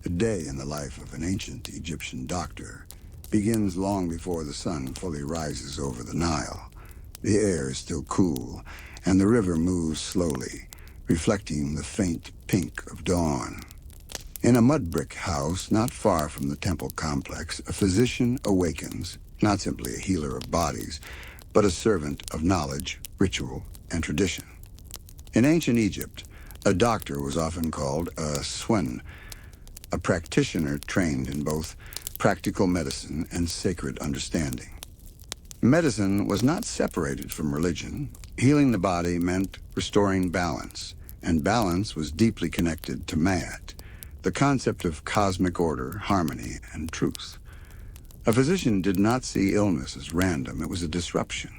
A day in the life of an ancient Egyptian doctor begins long before the sun fully rises over the Nile. The air is still cool, and the river moves slowly, reflecting the faint pink of dawn. In a mud brick house not far from the temple complex, a physician awakens, not simply a healer of bodies, but a servant of knowledge, ritual, and tradition. In ancient Egypt, a doctor was often called a swen, a practitioner trained in both practical medicine and sacred understanding. Medicine was not separated from religion. Healing the body meant restoring balance, and balance was deeply connected to Ma'at, the concept of cosmic order, harmony, and truth. A physician did not see illness as random. It was a disruption.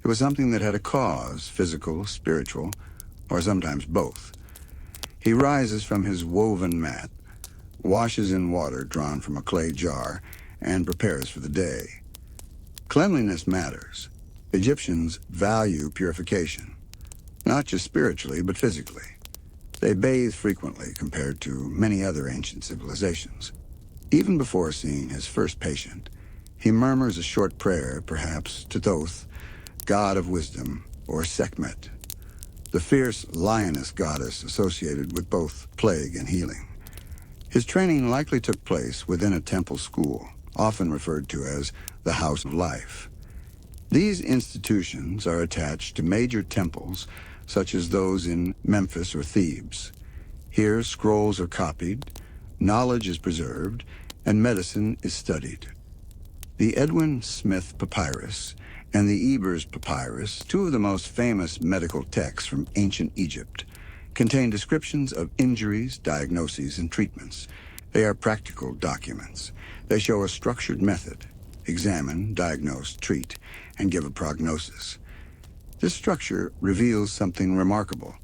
It was something that had a cause, physical, spiritual, or sometimes both. He rises from his woven mat, washes in water drawn from a clay jar, and prepares for the day. Cleanliness matters. Egyptians value purification, not just spiritually, but physically. They bathe frequently compared to many other ancient civilizations. Even before seeing his first patient, he murmurs a short prayer, perhaps to Thoth, god of wisdom, or Sekhmet, the fierce lioness goddess associated with both plague and healing. His training likely took place within a temple school, often referred to as the House of Life. These institutions are attached to major temples, such as those in Memphis or Thebes. Here, scrolls are copied, knowledge is preserved, and medicine is studied. The Edwin Smith Papyrus and the Ebers Papyrus, two of the most famous medical texts from ancient Egypt, contain descriptions of injuries, diagnoses, and treatments. They are practical documents. They show a structured method: examine, diagnose, treat, and give a prognosis. This structure reveals something remarkable.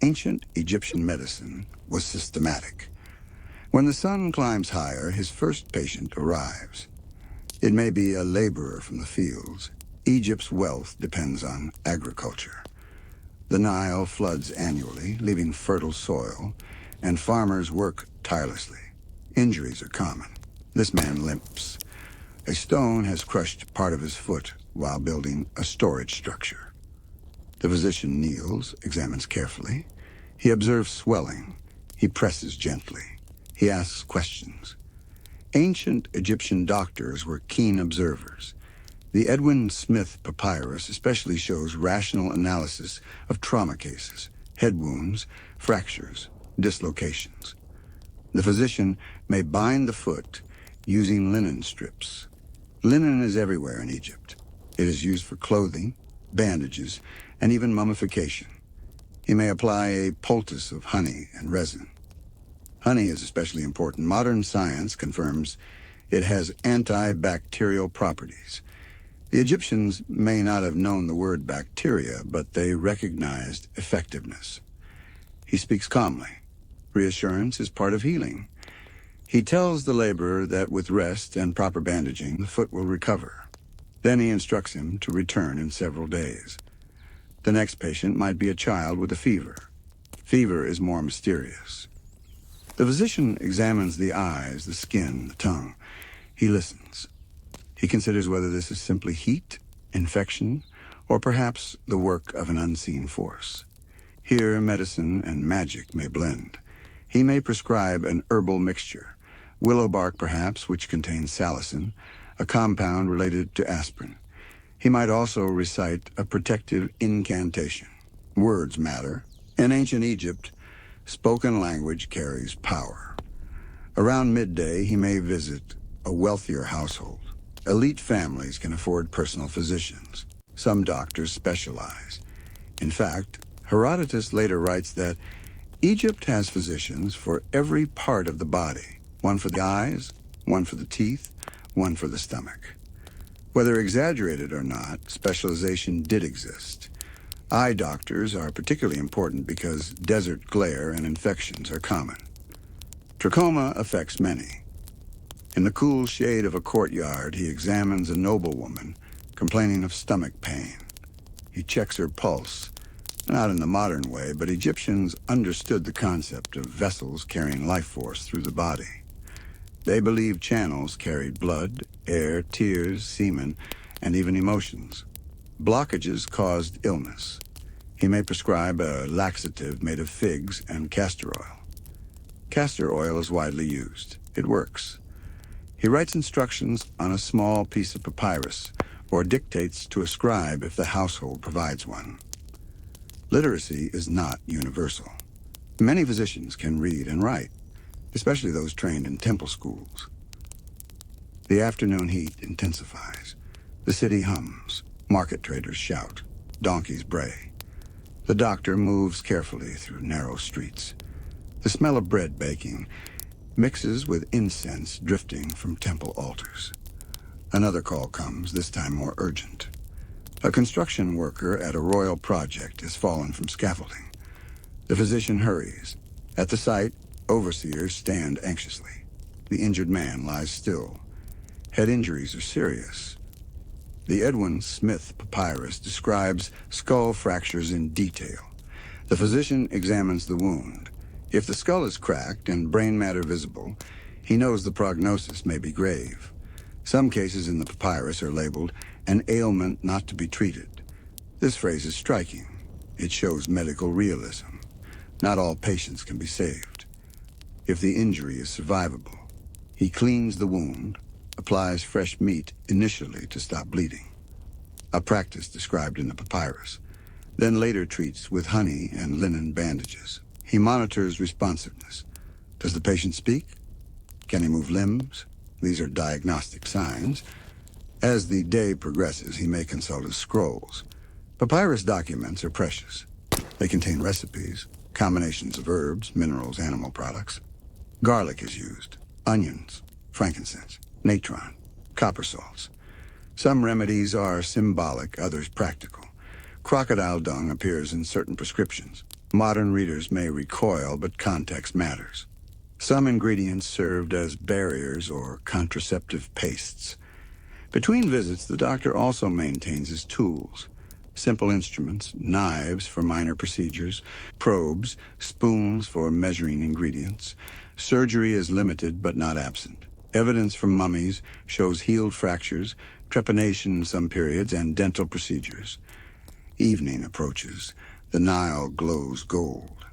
Ancient Egyptian medicine was systematic. When the sun climbs higher, his first patient arrives. It may be a laborer from the fields. Egypt's wealth depends on agriculture. The Nile floods annually, leaving fertile soil, and farmers work tirelessly. Injuries are common. This man limps. A stone has crushed part of his foot while building a storage structure. The physician kneels, examines carefully. He observes swelling. He presses gently. He asks questions. Ancient Egyptian doctors were keen observers. The Edwin Smith Papyrus especially shows rational analysis of trauma cases, head wounds, fractures, dislocations. The physician may bind the foot using linen strips. Linen is everywhere in Egypt. It is used for clothing, bandages, and even mummification. He may apply a poultice of honey and resin. Honey is especially important. Modern science confirms it has antibacterial properties. The Egyptians may not have known the word bacteria, but they recognized effectiveness. He speaks calmly. Reassurance is part of healing. He tells the laborer that with rest and proper bandaging, the foot will recover. Then he instructs him to return in several days. The next patient might be a child with a fever. Fever is more mysterious. The physician examines the eyes, the skin, the tongue. He listens. He considers whether this is simply heat, infection, or perhaps the work of an unseen force. Here, medicine and magic may blend. He may prescribe an herbal mixture, willow bark perhaps, which contains salicin, a compound related to aspirin. He might also recite a protective incantation. Words matter. In ancient Egypt, spoken language carries power. Around midday, he may visit a wealthier household. Elite families can afford personal physicians. Some doctors specialize. In fact, Herodotus later writes that Egypt has physicians for every part of the body, one for the eyes, one for the teeth, one for the stomach. Whether exaggerated or not, specialization did exist. Eye doctors are particularly important because desert glare and infections are common. Trachoma affects many. In the cool shade of a courtyard, he examines a noblewoman complaining of stomach pain. He checks her pulse, Not in the modern way, but Egyptians understood the concept of vessels carrying life force through the body. They believed channels carried blood, air, tears, semen, and even emotions. Blockages caused illness. He may prescribe a laxative made of figs and castor oil. Castor oil is widely used. It works. He writes instructions on a small piece of papyrus, or dictates to a scribe if the household provides one. Literacy is not universal. Many physicians can read and write, especially those trained in temple schools. The afternoon heat intensifies. The city hums. Market traders shout. Donkeys bray. The doctor moves carefully through narrow streets. The smell of bread baking mixes with incense drifting from temple altars. Another call comes, this time more urgent. A construction worker at a royal project has fallen from scaffolding. The physician hurries. At the site, overseers stand anxiously. The injured man lies still. Head injuries are serious. The Edwin Smith Papyrus describes skull fractures in detail. The physician examines the wound. If the skull is cracked and brain matter visible, he knows the prognosis may be grave. Some cases in the papyrus are labeled an ailment not to be treated. This phrase is striking. It shows medical realism. Not all patients can be saved. If the injury is survivable, he cleans the wound, applies fresh meat initially to stop bleeding, a practice described in the papyrus, then later treats with honey and linen bandages. He monitors responsiveness. Does the patient speak? Can he move limbs? These are diagnostic signs. As the day progresses, he may consult his scrolls. Papyrus documents are precious. They contain recipes, combinations of herbs, minerals, animal products. Garlic is used, onions, frankincense, natron, copper salts. Some remedies are symbolic, others practical. Crocodile dung appears in certain prescriptions. Modern readers may recoil, but context matters. Some ingredients served as barriers or contraceptive pastes. Between visits, the doctor also maintains his tools. Simple instruments, knives for minor procedures, probes, spoons for measuring ingredients. Surgery is limited but not absent. Evidence from mummies shows healed fractures, trepanation in some periods, and dental procedures. Evening approaches. The Nile glows gold.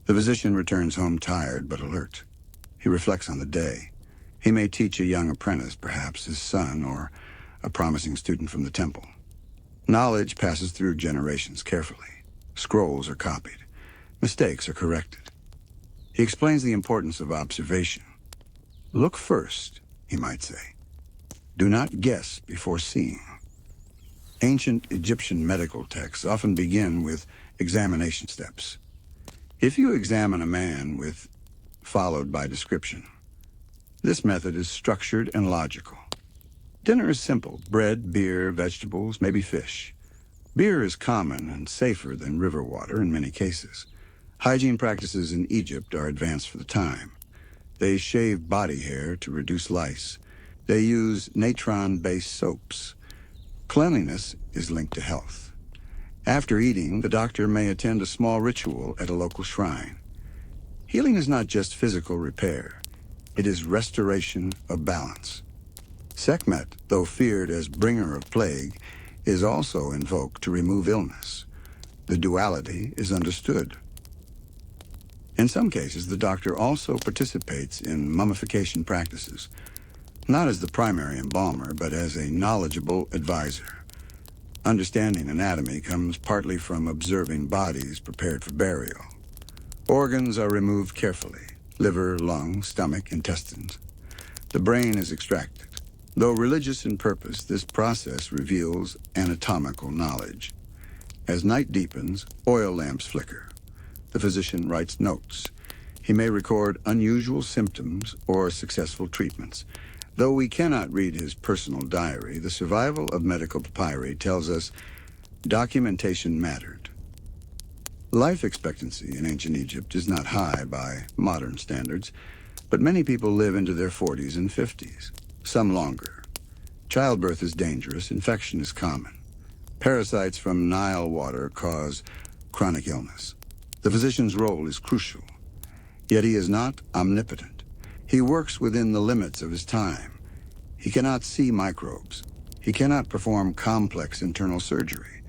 The physician returns home tired but alert. He reflects on the day. He may teach a young apprentice, perhaps his son, or a promising student from the temple. Knowledge passes through generations carefully. Scrolls are copied. Mistakes are corrected. He explains the importance of observation. Look first, he might say. Do not guess before seeing. Ancient Egyptian medical texts often begin with examination steps. If you examine a man followed by description, this method is structured and logical. Dinner is simple: bread, beer, vegetables, maybe fish. Beer is common and safer than river water in many cases. Hygiene practices in Egypt are advanced for the time. They shave body hair to reduce lice. They use natron-based soaps. Cleanliness is linked to health. After eating, the doctor may attend a small ritual at a local shrine. Healing is not just physical repair. It is restoration of balance. Sekhmet, though feared as bringer of plague, is also invoked to remove illness. The duality is understood. In some cases, the doctor also participates in mummification practices, not as the primary embalmer, but as a knowledgeable advisor. Understanding anatomy comes partly from observing bodies prepared for burial. Organs are removed carefully: liver, lung, stomach, intestines. The brain is extracted. Though religious in purpose, this process reveals anatomical knowledge. As night deepens, oil lamps flicker. The physician writes notes. He may record unusual symptoms or successful treatments. Though we cannot read his personal diary, the survival of medical papyri tells us documentation mattered. Life expectancy in ancient Egypt is not high by modern standards, but many people live into their 40s and 50s, some longer. Childbirth is dangerous, infection is common. Parasites from Nile water cause chronic illness. The physician's role is crucial, yet he is not omnipotent. He works within the limits of his time. He cannot see microbes. He cannot perform complex internal surgery.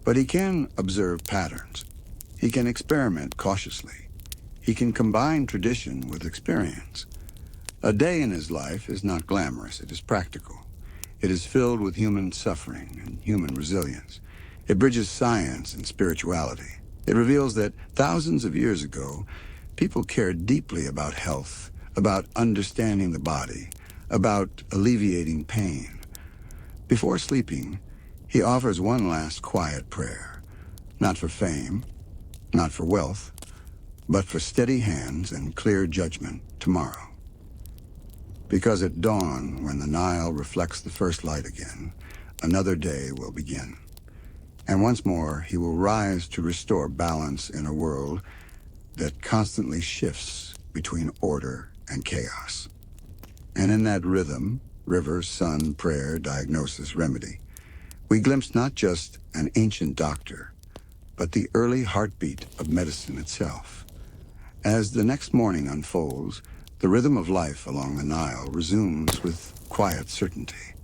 But he can observe patterns. He can experiment cautiously. He can combine tradition with experience. A day in his life is not glamorous, it is practical. It is filled with human suffering and human resilience. It bridges science and spirituality. It reveals that thousands of years ago, people cared deeply about health, about understanding the body, about alleviating pain. Before sleeping, he offers one last quiet prayer, not for fame, not for wealth, but for steady hands and clear judgment tomorrow. Because at dawn, when the Nile reflects the first light again, another day will begin. And once more, he will rise to restore balance in a world that constantly shifts between order and chaos. And in that rhythm, river, sun, prayer, diagnosis, remedy, we glimpse not just an ancient doctor, but the early heartbeat of medicine itself. As the next morning unfolds, the rhythm of life along the Nile resumes with quiet certainty.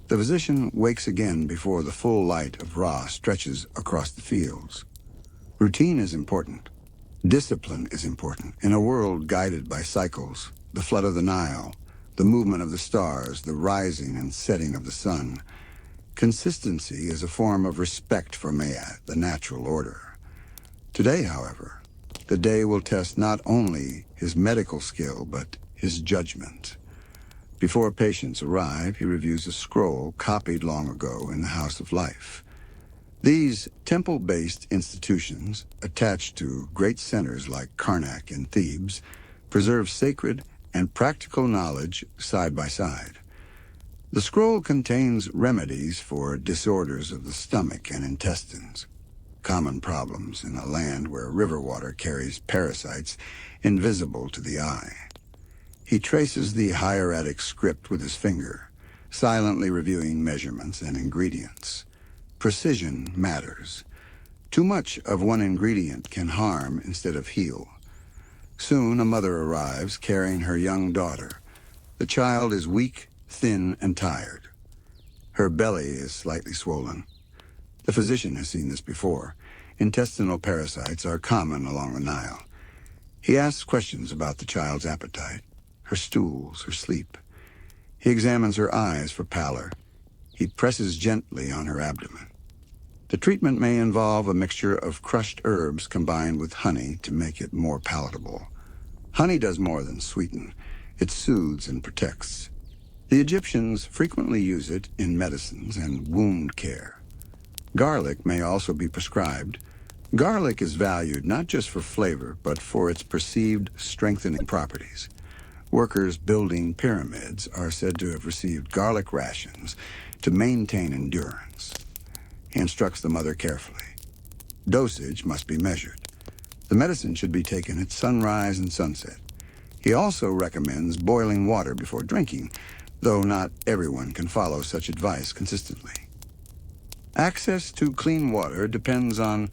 The physician wakes again before the full light of Ra stretches across the fields. Routine is important. Discipline is important. In a world guided by cycles, the flood of the Nile, the movement of the stars, the rising and setting of the sun, consistency is a form of respect for Ma'at, the natural order. Today, however, the day will test not only his medical skill, but his judgment. Before patients arrive, he reviews a scroll copied long ago in the House of Life. These temple-based institutions, attached to great centers like Karnak and Thebes, preserve sacred and practical knowledge side by side. The scroll contains remedies for disorders of the stomach and intestines, common problems in a land where river water carries parasites invisible to the eye. He traces the hieratic script with his finger, silently reviewing measurements and ingredients. Precision matters. Too much of one ingredient can harm instead of heal. Soon a mother arrives carrying her young daughter. The child is weak, thin, and tired. Her belly is slightly swollen. The physician has seen this before. Intestinal parasites are common along the Nile. He asks questions about the child's appetite, her stools, her sleep. He examines her eyes for pallor. He presses gently on her abdomen. The treatment may involve a mixture of crushed herbs combined with honey to make it more palatable. Honey does more than sweeten. It soothes and protects. The Egyptians frequently use it in medicines and wound care. Garlic may also be prescribed. Garlic is valued not just for flavor, but for its perceived strengthening properties. Workers building pyramids are said to have received garlic rations to maintain endurance. He instructs the mother carefully. Dosage must be measured. The medicine should be taken at sunrise and sunset. He also recommends boiling water before drinking, though not everyone can follow such advice consistently. Access to clean water depends on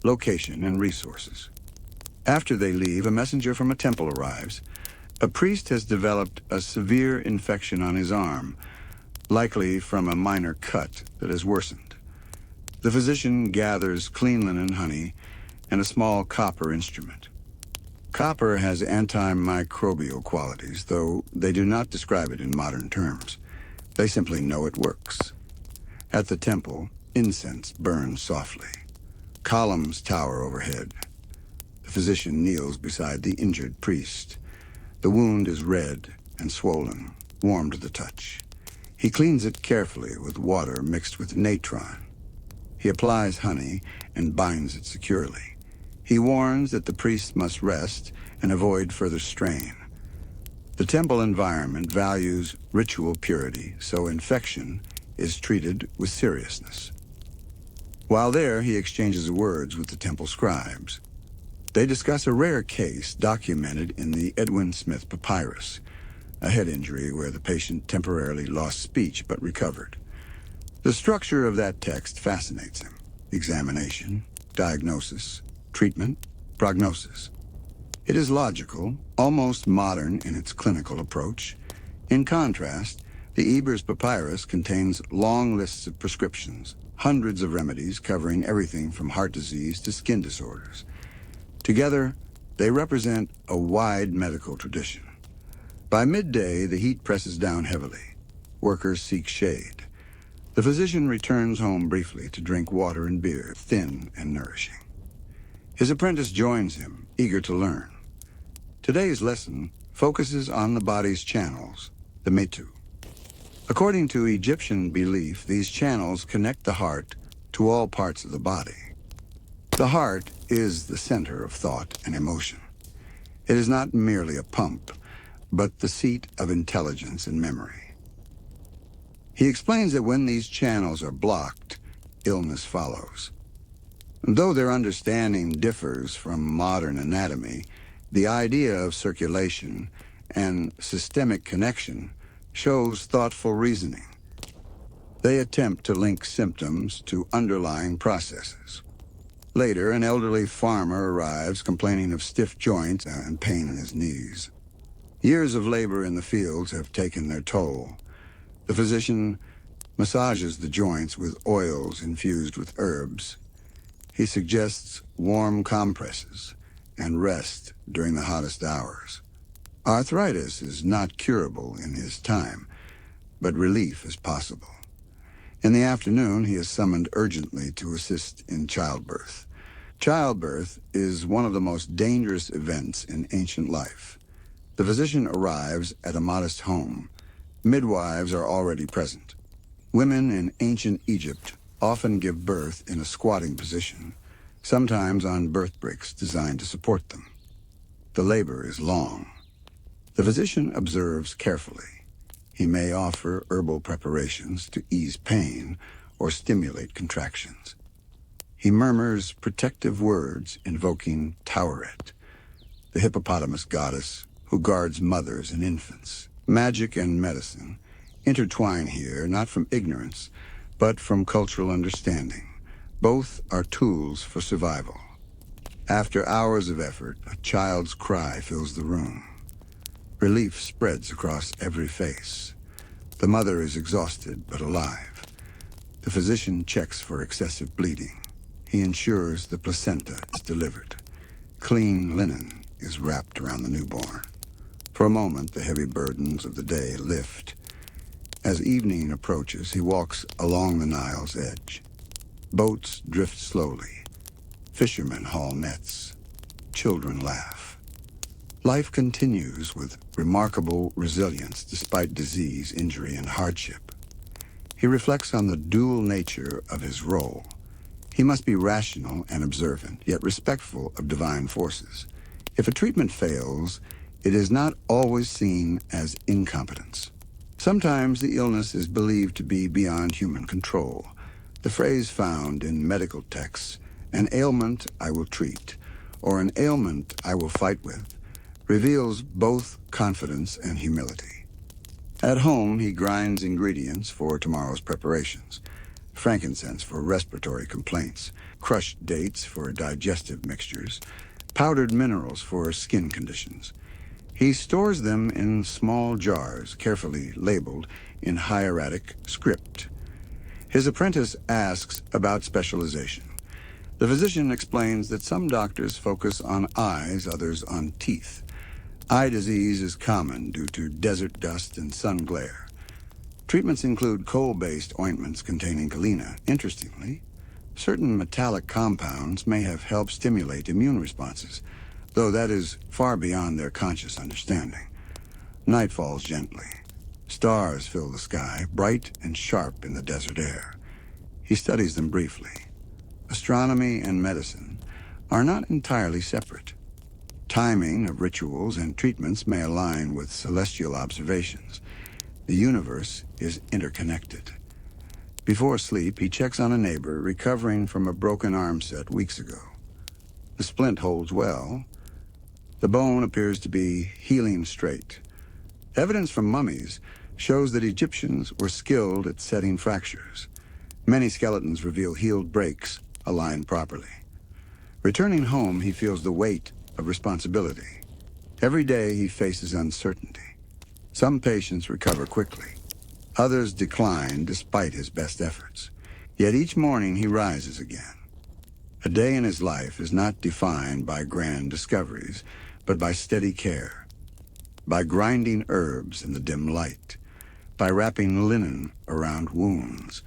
location and resources. After they leave, a messenger from a temple arrives. A priest has developed a severe infection on his arm, likely from a minor cut that has worsened. The physician gathers clean linen, honey, and a small copper instrument. Copper has antimicrobial qualities, though they do not describe it in modern terms. They simply know it works. At the temple, incense burns softly. Columns tower overhead. The physician kneels beside the injured priest. The wound is red and swollen, warm to the touch. He cleans it carefully with water mixed with natron. He applies honey and binds it securely. He warns that the priest must rest and avoid further strain. The temple environment values ritual purity, so infection is treated with seriousness. While there, he exchanges words with the temple scribes. They discuss a rare case documented in the Edwin Smith Papyrus, a head injury where the patient temporarily lost speech but recovered. The structure of that text fascinates him. Examination, diagnosis, treatment, prognosis. It is logical, almost modern in its clinical approach. In contrast, the Ebers Papyrus contains long lists of prescriptions, hundreds of remedies covering everything from heart disease to skin disorders. Together, they represent a wide medical tradition. By midday, the heat presses down heavily. Workers seek shade. The physician returns home briefly to drink water and beer, thin and nourishing. His apprentice joins him, eager to learn. Today's lesson focuses on the body's channels, the metu. According to Egyptian belief, these channels connect the heart to all parts of the body. The heart is the center of thought and emotion. It is not merely a pump, but the seat of intelligence and memory. He explains that when these channels are blocked, illness follows. Though their understanding differs from modern anatomy, the idea of circulation and systemic connection shows thoughtful reasoning. They attempt to link symptoms to underlying processes. Later, an elderly farmer arrives complaining of stiff joints and pain in his knees. Years of labor in the fields have taken their toll. The physician massages the joints with oils infused with herbs. He suggests warm compresses and rest during the hottest hours. Arthritis is not curable in his time, but relief is possible. In the afternoon, he is summoned urgently to assist in childbirth. Childbirth is one of the most dangerous events in ancient life. The physician arrives at a modest home. Midwives are already present. Women in ancient Egypt often give birth in a squatting position, sometimes on birth bricks designed to support them. The labor is long. The physician observes carefully. He may offer herbal preparations to ease pain or stimulate contractions. He murmurs protective words invoking Tauret, the hippopotamus goddess who guards mothers and infants. Magic and medicine intertwine here, not from ignorance, but from cultural understanding. Both are tools for survival. After hours of effort, a child's cry fills the room. Relief spreads across every face. The mother is exhausted but alive. The physician checks for excessive bleeding. He ensures the placenta is delivered. Clean linen is wrapped around the newborn. For a moment, the heavy burdens of the day lift. As evening approaches, he walks along the Nile's edge. Boats drift slowly. Fishermen haul nets. Children laugh. Life continues with remarkable resilience despite disease, injury, and hardship. He reflects on the dual nature of his role. He must be rational and observant, yet respectful of divine forces. If a treatment fails, it is not always seen as incompetence. Sometimes the illness is believed to be beyond human control. The phrase found in medical texts, "an ailment I will treat," or "an ailment I will fight with," reveals both confidence and humility. At home, he grinds ingredients for tomorrow's preparations. Frankincense for respiratory complaints, crushed dates for digestive mixtures, powdered minerals for skin conditions. He stores them in small jars, carefully labeled in hieratic script. His apprentice asks about specialization. The physician explains that some doctors focus on eyes, others on teeth. Eye disease is common due to desert dust and sun glare. Treatments include coal-based ointments containing galena. Interestingly, certain metallic compounds may have helped stimulate immune responses, though that is far beyond their conscious understanding. Night falls gently. Stars fill the sky, bright and sharp in the desert air. He studies them briefly. Astronomy and medicine are not entirely separate. Timing of rituals and treatments may align with celestial observations. The universe is interconnected. Before sleep, he checks on a neighbor recovering from a broken arm set weeks ago. The splint holds well. The bone appears to be healing straight. Evidence from mummies shows that Egyptians were skilled at setting fractures. Many skeletons reveal healed breaks aligned properly. Returning home, he feels the weight of responsibility. Every day he faces uncertainty. Some patients recover quickly. Others decline despite his best efforts. Yet each morning he rises again. A day in his life is not defined by grand discoveries, but by steady care, by grinding herbs in the dim light, by wrapping linen around wounds,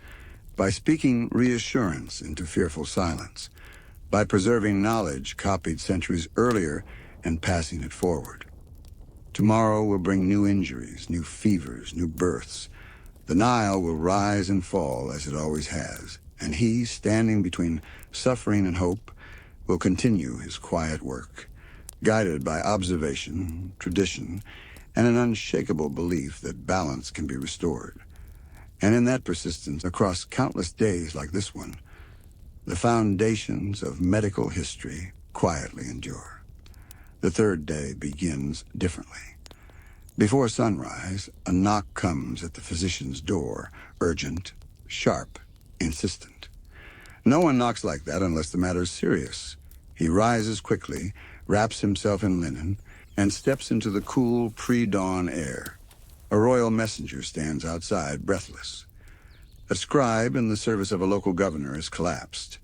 by speaking reassurance into fearful silence, by preserving knowledge copied centuries earlier and passing it forward. Tomorrow will bring new injuries, new fevers, new births. The Nile will rise and fall as it always has, and he, standing between suffering and hope, will continue his quiet work, guided by observation, tradition, and an unshakable belief that balance can be restored. And in that persistence, across countless days like this one, the foundations of medical history quietly endure. The third day begins differently. Before sunrise, a knock comes at the physician's door, urgent, sharp, insistent. No one knocks like that unless the matter is serious. He rises quickly, wraps himself in linen, and steps into the cool pre-dawn air. A royal messenger stands outside, breathless. A scribe in the service of a local governor has collapsed.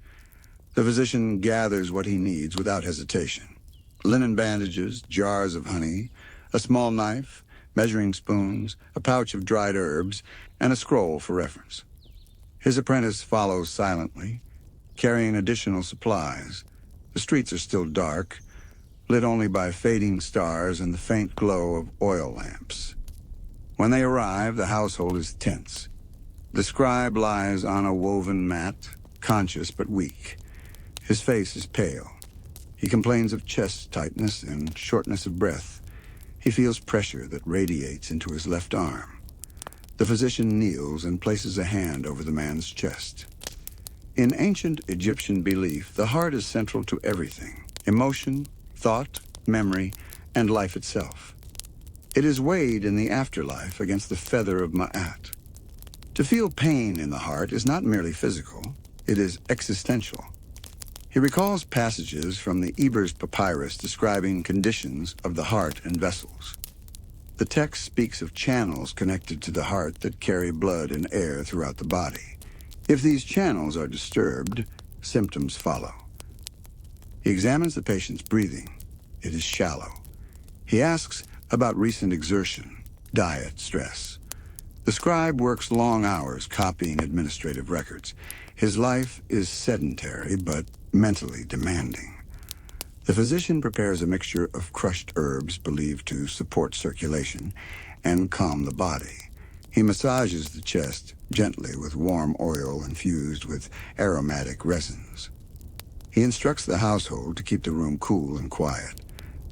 The physician gathers what he needs without hesitation. Linen bandages, jars of honey, a small knife, measuring spoons, a pouch of dried herbs, and a scroll for reference. His apprentice follows silently, carrying additional supplies. The streets are still dark, lit only by fading stars and the faint glow of oil lamps. When they arrive, the household is tense. The scribe lies on a woven mat, conscious but weak. His face is pale. He complains of chest tightness and shortness of breath. He feels pressure that radiates into his left arm. The physician kneels and places a hand over the man's chest. In ancient Egyptian belief, the heart is central to everything: emotion, thought, memory, and life itself. It is weighed in the afterlife against the feather of Ma'at. To feel pain in the heart is not merely physical, it is existential. He recalls passages from the Ebers Papyrus describing conditions of the heart and vessels. The text speaks of channels connected to the heart that carry blood and air throughout the body. If these channels are disturbed, symptoms follow. He examines the patient's breathing. It is shallow. He asks about recent exertion, diet, stress. The scribe works long hours copying administrative records. His life is sedentary, but mentally demanding. The physician prepares a mixture of crushed herbs believed to support circulation and calm the body. He massages the chest gently with warm oil infused with aromatic resins. He instructs the household to keep the room cool and quiet.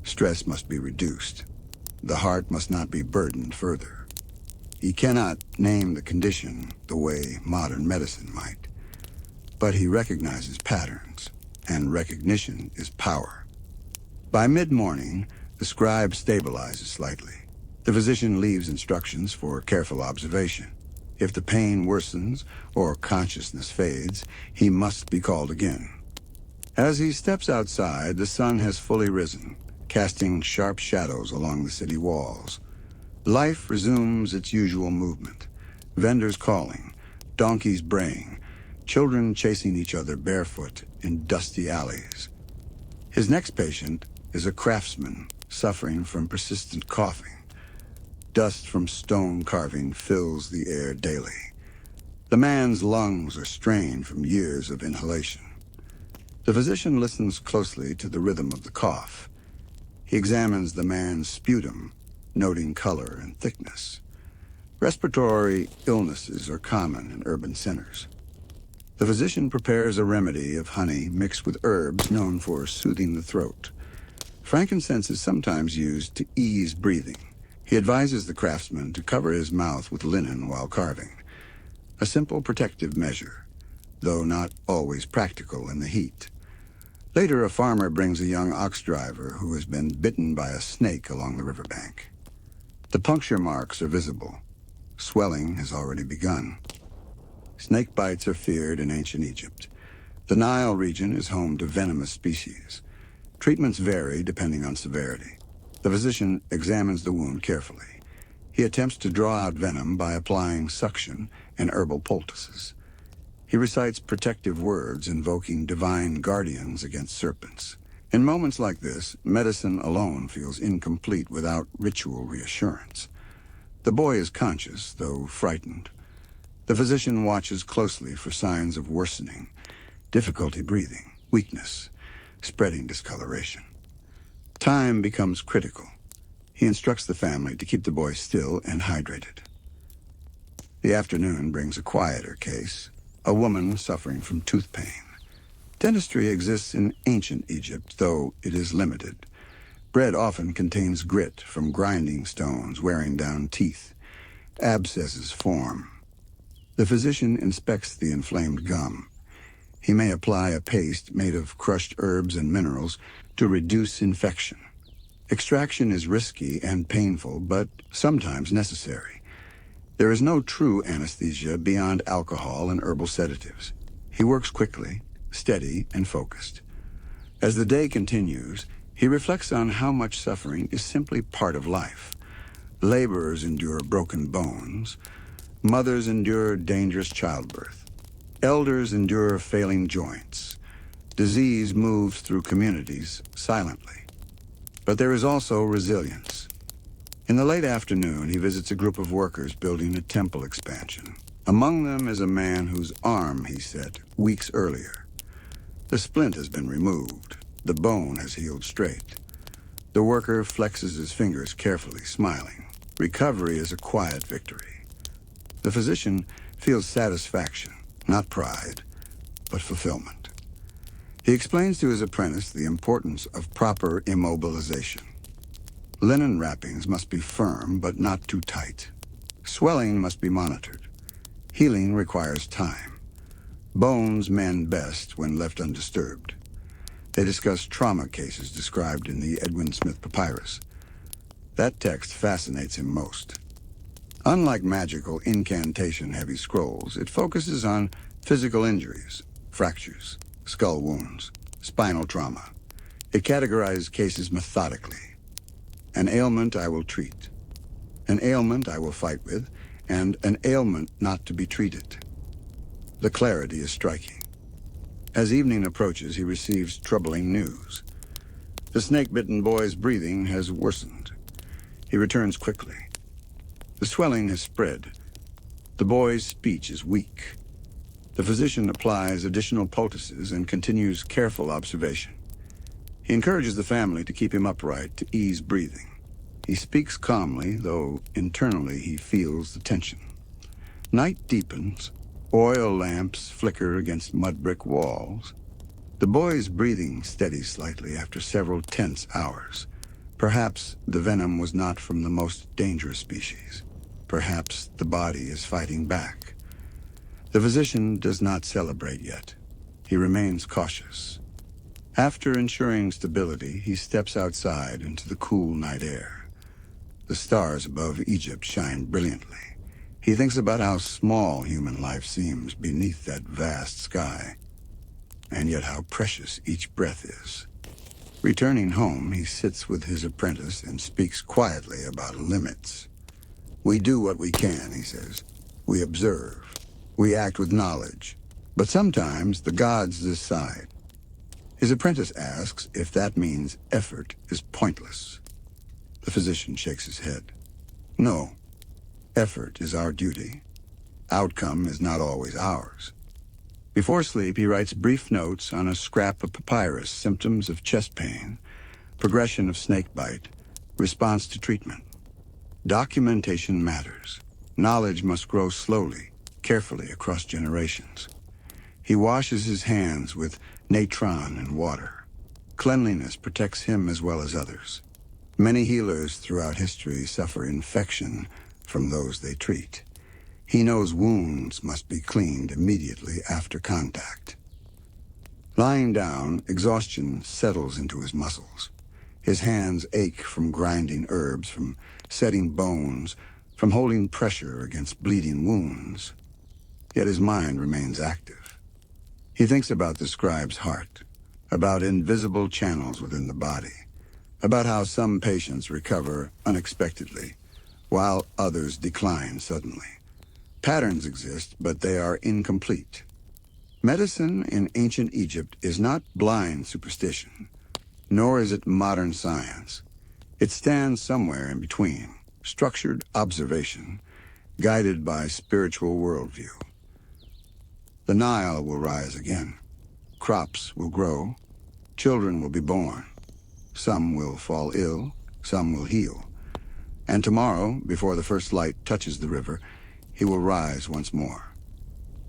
Stress must be reduced. The heart must not be burdened further. He cannot name the condition the way modern medicine might, but he recognizes patterns, and recognition is power. By mid-morning, the scribe stabilizes slightly. The physician leaves instructions for careful observation. If the pain worsens or consciousness fades, he must be called again. As he steps outside, the sun has fully risen, casting sharp shadows along the city walls. Life resumes its usual movement. Vendors calling, donkeys braying, children chasing each other barefoot in dusty alleys. His next patient is a craftsman suffering from persistent coughing. Dust from stone carving fills the air daily. The man's lungs are strained from years of inhalation. The physician listens closely to the rhythm of the cough. He examines the man's sputum, noting color and thickness. Respiratory illnesses are common in urban centers. The physician prepares a remedy of honey mixed with herbs known for soothing the throat. Frankincense is sometimes used to ease breathing. He advises the craftsman to cover his mouth with linen while carving. A simple protective measure, though not always practical in the heat. Later, a farmer brings a young ox driver who has been bitten by a snake along the riverbank. The puncture marks are visible. Swelling has already begun. Snake bites are feared in ancient Egypt. The Nile region is home to venomous species. Treatments vary depending on severity. The physician examines the wound carefully. He attempts to draw out venom by applying suction and herbal poultices. He recites protective words invoking divine guardians against serpents. In moments like this, medicine alone feels incomplete without ritual reassurance. The boy is conscious, though frightened. The physician watches closely for signs of worsening, difficulty breathing, weakness, spreading discoloration. Time becomes critical. He instructs the family to keep the boy still and hydrated. The afternoon brings a quieter case, a woman suffering from tooth pain. Dentistry exists in ancient Egypt, though it is limited. Bread often contains grit from grinding stones wearing down teeth. Abscesses form. The physician inspects the inflamed gum. He may apply a paste made of crushed herbs and minerals to reduce infection. Extraction is risky and painful, but sometimes necessary. There is no true anesthesia beyond alcohol and herbal sedatives. He works quickly, steady, and focused. As the day continues, he reflects on how much suffering is simply part of life. Laborers endure broken bones. Mothers endure dangerous childbirth. Elders endure failing joints. Disease moves through communities silently. But there is also resilience. In the late afternoon, he visits a group of workers building a temple expansion. Among them is a man whose arm he set weeks earlier. The splint has been removed. The bone has healed straight. The worker flexes his fingers carefully, smiling. Recovery is a quiet victory. The physician feels satisfaction, not pride, but fulfillment. He explains to his apprentice the importance of proper immobilization. Linen wrappings must be firm, but not too tight. Swelling must be monitored. Healing requires time. Bones mend best when left undisturbed. They discuss trauma cases described in the Edwin Smith Papyrus. That text fascinates him most. Unlike magical incantation-heavy scrolls, it focuses on physical injuries, fractures, skull wounds, spinal trauma. It categorizes cases methodically. An ailment I will treat, an ailment I will fight with, and an ailment not to be treated. The clarity is striking. As evening approaches, he receives troubling news. The snake-bitten boy's breathing has worsened. He returns quickly. The swelling has spread. The boy's speech is weak. The physician applies additional poultices and continues careful observation. He encourages the family to keep him upright to ease breathing. He speaks calmly, though internally he feels the tension. Night deepens. Oil lamps flicker against mud-brick walls. The boy's breathing steadies slightly after several tense hours. Perhaps the venom was not from the most dangerous species. Perhaps the body is fighting back. The physician does not celebrate yet. He remains cautious. After ensuring stability, he steps outside into the cool night air. The stars above Egypt shine brilliantly. He thinks about how small human life seems beneath that vast sky, and yet how precious each breath is. Returning home, he sits with his apprentice and speaks quietly about limits. We do what we can, he says. We observe. We act with knowledge. But sometimes the gods decide. His apprentice asks if that means effort is pointless. The physician shakes his head. No. Effort is our duty. Outcome is not always ours. Before sleep, he writes brief notes on a scrap of papyrus, symptoms of chest pain, progression of snakebite, response to treatment. Documentation matters. Knowledge must grow slowly, carefully across generations. He washes his hands with natron and water. Cleanliness protects him as well as others. Many healers throughout history suffer infection from those they treat. He knows wounds must be cleaned immediately after contact. Lying down, exhaustion settles into his muscles. His hands ache from grinding herbs, from setting bones, from holding pressure against bleeding wounds. Yet his mind remains active. He thinks about the scribe's heart, about invisible channels within the body, about how some patients recover unexpectedly, while others decline suddenly. Patterns exist, but they are incomplete. Medicine in ancient Egypt is not blind superstition, nor is it modern science. It stands somewhere in between, structured observation, guided by spiritual worldview. The Nile will rise again. Crops will grow. Children will be born. Some will fall ill. Some will heal. And tomorrow, before the first light touches the river, he will rise once more.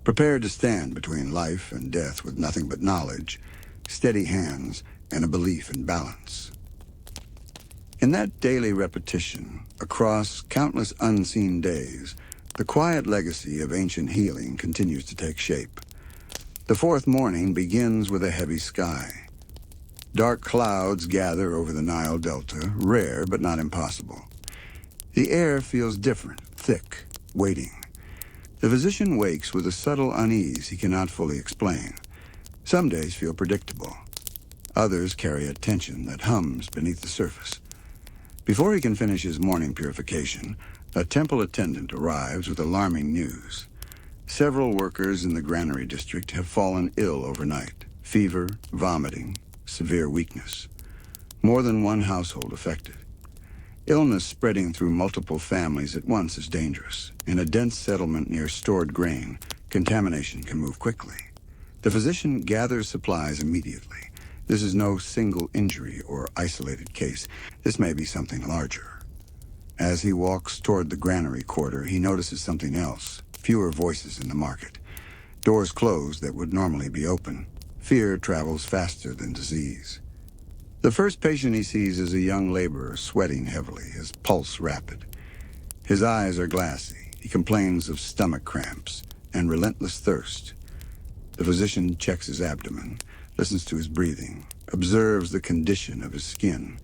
Prepared to stand between life and death with nothing but knowledge, steady hands, and a belief in balance. In that daily repetition, across countless unseen days, the quiet legacy of ancient healing continues to take shape. The fourth morning begins with a heavy sky. Dark clouds gather over the Nile Delta, rare but not impossible. The air feels different, thick, waiting. The physician wakes with a subtle unease he cannot fully explain. Some days feel predictable. Others carry a tension that hums beneath the surface. Before he can finish his morning purification, a temple attendant arrives with alarming news. Several workers in the granary district have fallen ill overnight. Fever, vomiting, severe weakness. More than one household affected. Illness spreading through multiple families at once is dangerous. In a dense settlement near stored grain, contamination can move quickly. The physician gathers supplies immediately. This is no single injury or isolated case. This may be something larger. As he walks toward the granary quarter, he notices something else. Fewer voices in the market. Doors closed that would normally be open. Fear travels faster than disease. The first patient he sees is a young laborer sweating heavily, his pulse rapid. His eyes are glassy. He complains of stomach cramps and relentless thirst. The physician checks his abdomen, listens to his breathing, observes the condition of his skin.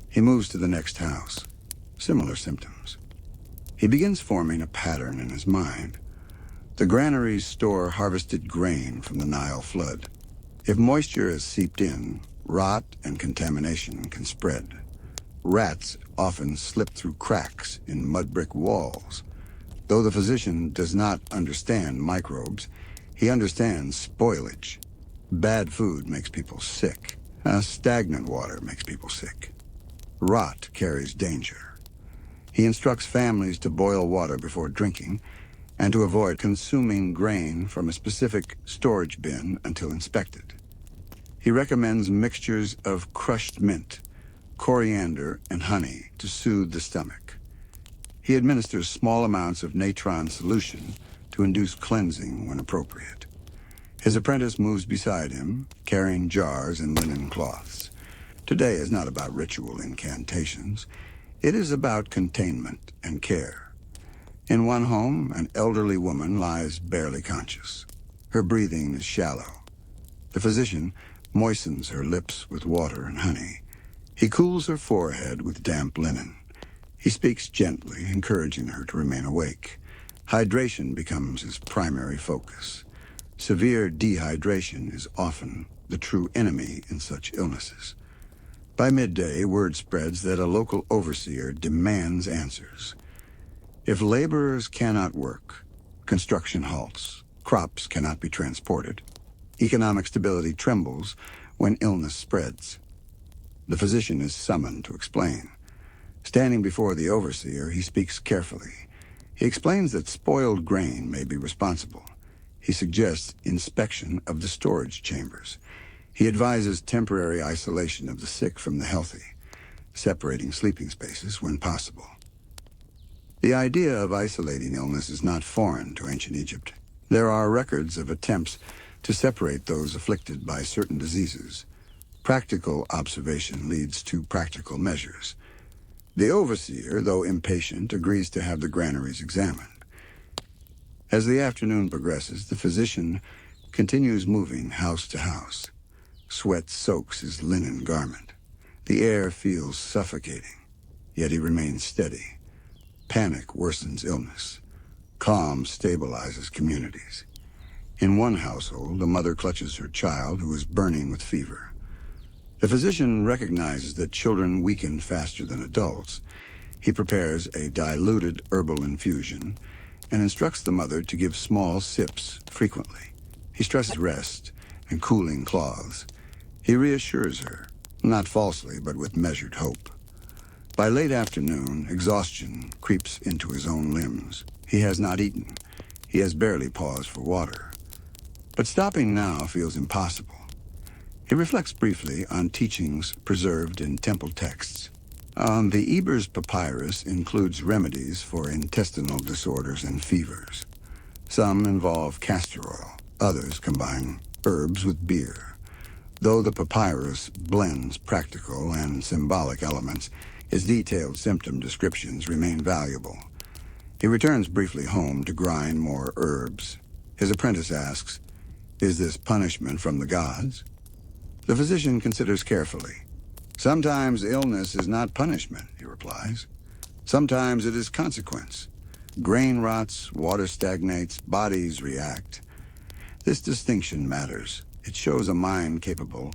He moves to the next house. Similar symptoms. He begins forming a pattern in his mind. The granaries store harvested grain from the Nile flood. If moisture has seeped in, rot and contamination can spread. Rats often slip through cracks in mud brick walls. Though the physician does not understand microbes, he understands spoilage. Bad food makes people sick. Stagnant water makes people sick. Rot carries danger. He instructs families to boil water before drinking and to avoid consuming grain from a specific storage bin until inspected. He recommends mixtures of crushed mint, coriander, and honey to soothe the stomach. He administers small amounts of natron solution to induce cleansing when appropriate. His apprentice moves beside him, carrying jars and linen cloths. Today is not about ritual incantations. It is about containment and care. In one home, an elderly woman lies barely conscious. Her breathing is shallow. The physician moistens her lips with water and honey. He cools her forehead with damp linen. He speaks gently, encouraging her to remain awake. Hydration becomes his primary focus. Severe dehydration is often the true enemy in such illnesses. By midday, word spreads that a local overseer demands answers. If laborers cannot work, construction halts, crops cannot be transported. Economic stability trembles when illness spreads. The physician is summoned to explain. Standing before the overseer, he speaks carefully. He explains that spoiled grain may be responsible. He suggests inspection of the storage chambers. He advises temporary isolation of the sick from the healthy, separating sleeping spaces when possible. The idea of isolating illness is not foreign to ancient Egypt. There are records of attempts to separate those afflicted by certain diseases. Practical observation leads to practical measures. The overseer, though impatient, agrees to have the granaries examined. As the afternoon progresses, the physician continues moving house to house. Sweat soaks his linen garment. The air feels suffocating, yet he remains steady. Panic worsens illness. Calm stabilizes communities. In one household, a mother clutches her child who is burning with fever. The physician recognizes that children weaken faster than adults. He prepares a diluted herbal infusion and instructs the mother to give small sips frequently. He stresses rest and cooling cloths. He reassures her, not falsely, but with measured hope. By late afternoon, exhaustion creeps into his own limbs. He has not eaten. He has barely paused for water. But stopping now feels impossible. He reflects briefly on teachings preserved in temple texts. The Ebers Papyrus includes remedies for intestinal disorders and fevers. Some involve castor oil. Others combine herbs with beer. Though the papyrus blends practical and symbolic elements, its detailed symptom descriptions remain valuable. He returns briefly home to grind more herbs. His apprentice asks, "Is this punishment from the gods?" The physician considers carefully. "Sometimes illness is not punishment," he replies. "Sometimes it is consequence. Grain rots, water stagnates, bodies react. This distinction matters. It shows a mind capable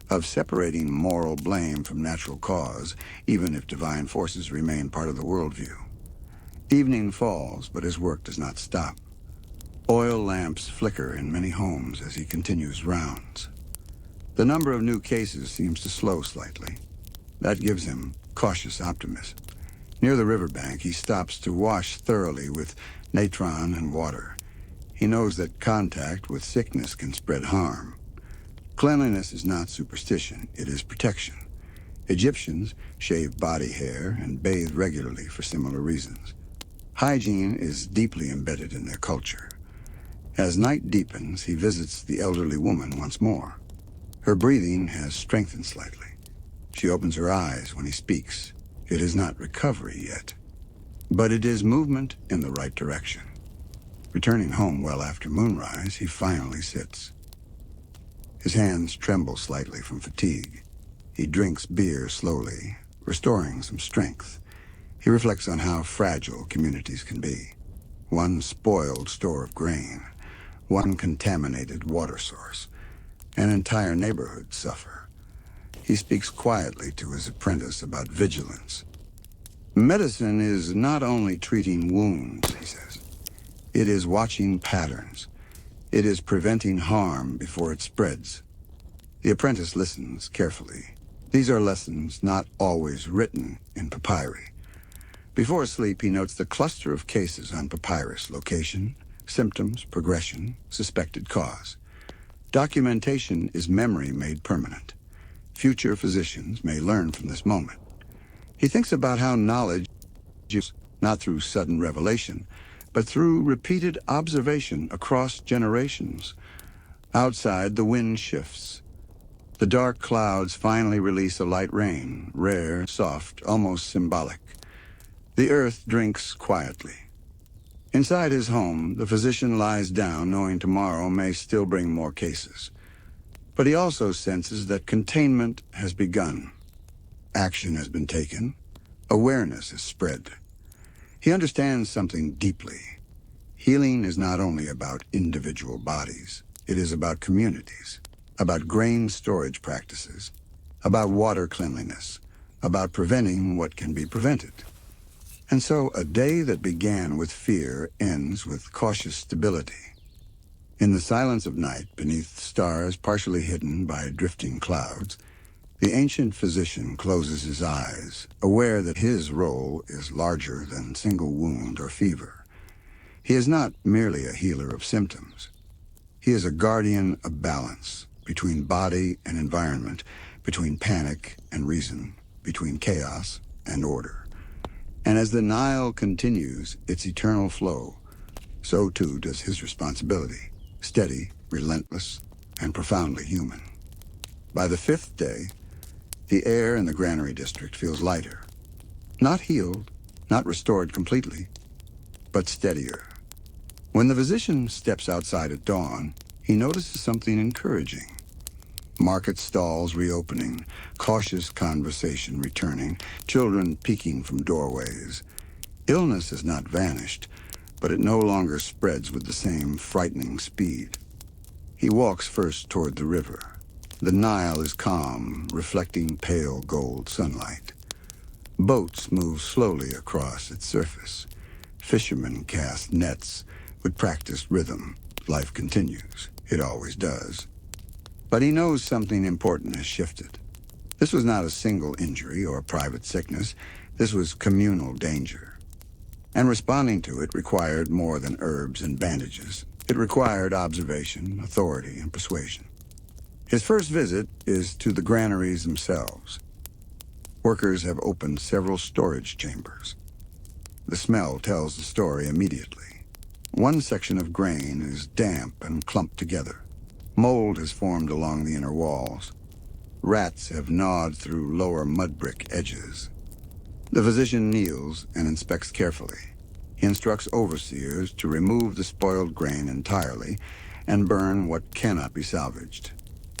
of separating moral blame from natural cause, even if divine forces remain part of the worldview." Evening falls, but his work does not stop. Oil lamps flicker in many homes as he continues rounds. The number of new cases seems to slow slightly. That gives him cautious optimism. Near the riverbank, he stops to wash thoroughly with natron and water. He knows that contact with sickness can spread harm. Cleanliness is not superstition, it is protection. Egyptians shave body hair and bathe regularly for similar reasons. Hygiene is deeply embedded in their culture. As night deepens, he visits the elderly woman once more. Her breathing has strengthened slightly. She opens her eyes when he speaks. It is not recovery yet, but it is movement in the right direction. Returning home well after moonrise, he finally sits. His hands tremble slightly from fatigue. He drinks beer slowly, restoring some strength. He reflects on how fragile communities can be. One spoiled store of grain, one contaminated water source. An entire neighborhood suffer. He speaks quietly to his apprentice about vigilance. "Medicine is not only treating wounds," he says. "It is watching patterns. It is preventing harm before it spreads." The apprentice listens carefully. These are lessons not always written in papyri. Before sleep, he notes the cluster of cases on papyrus: location, symptoms, progression, suspected cause. Documentation is memory made permanent. Future physicians may learn from this moment. He thinks about how knowledge is not through sudden revelation, but through repeated observation across generations. Outside, the wind shifts. The dark clouds finally release a light rain, rare, soft, almost symbolic. The earth drinks quietly. Inside his home, the physician lies down, knowing tomorrow may still bring more cases. But he also senses that containment has begun. Action has been taken. Awareness has spread. He understands something deeply. Healing is not only about individual bodies. It is about communities, about grain storage practices, about water cleanliness, about preventing what can be prevented. And so a day that began with fear ends with cautious stability. In the silence of night, beneath stars partially hidden by drifting clouds, the ancient physician closes his eyes, aware that his role is larger than single wound or fever. He is not merely a healer of symptoms. He is a guardian of balance between body and environment, between panic and reason, between chaos and order. And as the Nile continues its eternal flow, so too does his responsibility, steady, relentless, and profoundly human. By the fifth day, the air in the granary district feels lighter. Not healed, not restored completely, but steadier. When the physician steps outside at dawn, he notices something encouraging. Market stalls reopening, cautious conversation returning, children peeking from doorways. Illness has not vanished, but it no longer spreads with the same frightening speed. He walks first toward the river. The Nile is calm, reflecting pale gold sunlight. Boats move slowly across its surface. Fishermen cast nets with practiced rhythm. Life continues. It always does. But he knows something important has shifted. This was not a single injury or private sickness. This was communal danger. And responding to it required more than herbs and bandages. It required observation, authority, and persuasion. His first visit is to the granaries themselves. Workers have opened several storage chambers. The smell tells the story immediately. One section of grain is damp and clumped together. Mold has formed along the inner walls. Rats have gnawed through lower mud brick edges. The physician kneels and inspects carefully. He instructs overseers to remove the spoiled grain entirely and burn what cannot be salvaged.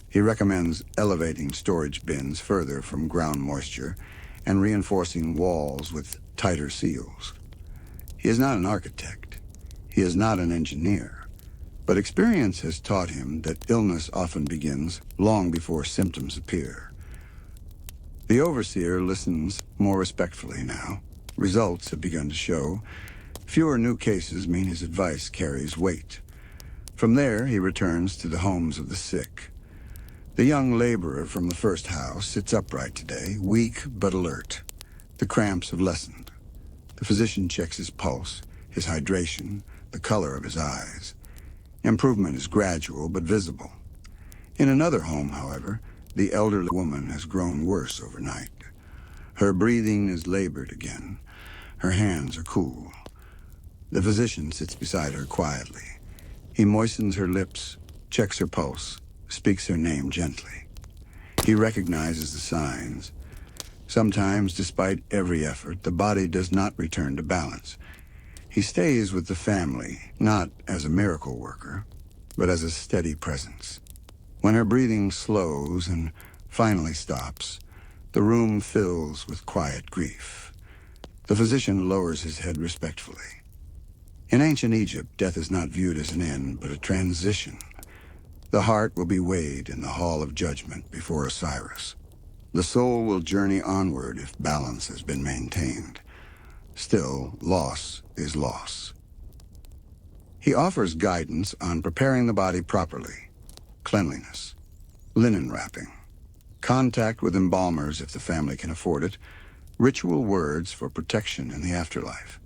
He recommends elevating storage bins further from ground moisture and reinforcing walls with tighter seals. He is not an architect. He is not an engineer. But experience has taught him that illness often begins long before symptoms appear. The overseer listens more respectfully now. Results have begun to show. Fewer new cases mean his advice carries weight. From there, he returns to the homes of the sick. The young laborer from the first house sits upright today, weak but alert. The cramps have lessened. The physician checks his pulse, his hydration, the color of his eyes. Improvement is gradual but visible. In another home, however, the elderly woman has grown worse overnight. Her breathing is labored again. Her hands are cool. The physician sits beside her quietly. He moistens her lips, checks her pulse, speaks her name gently. He recognizes the signs. Sometimes, despite every effort, the body does not return to balance. He stays with the family, not as a miracle worker, but as a steady presence. When her breathing slows and finally stops, the room fills with quiet grief. The physician lowers his head respectfully. In ancient Egypt, death is not viewed as an end, but a transition. The heart will be weighed in the hall of judgment before Osiris. The soul will journey onward if balance has been maintained. Still, loss is loss. He offers guidance on preparing the body properly. Cleanliness, linen wrapping, contact with embalmers if the family can afford it, ritual words for protection in the afterlife.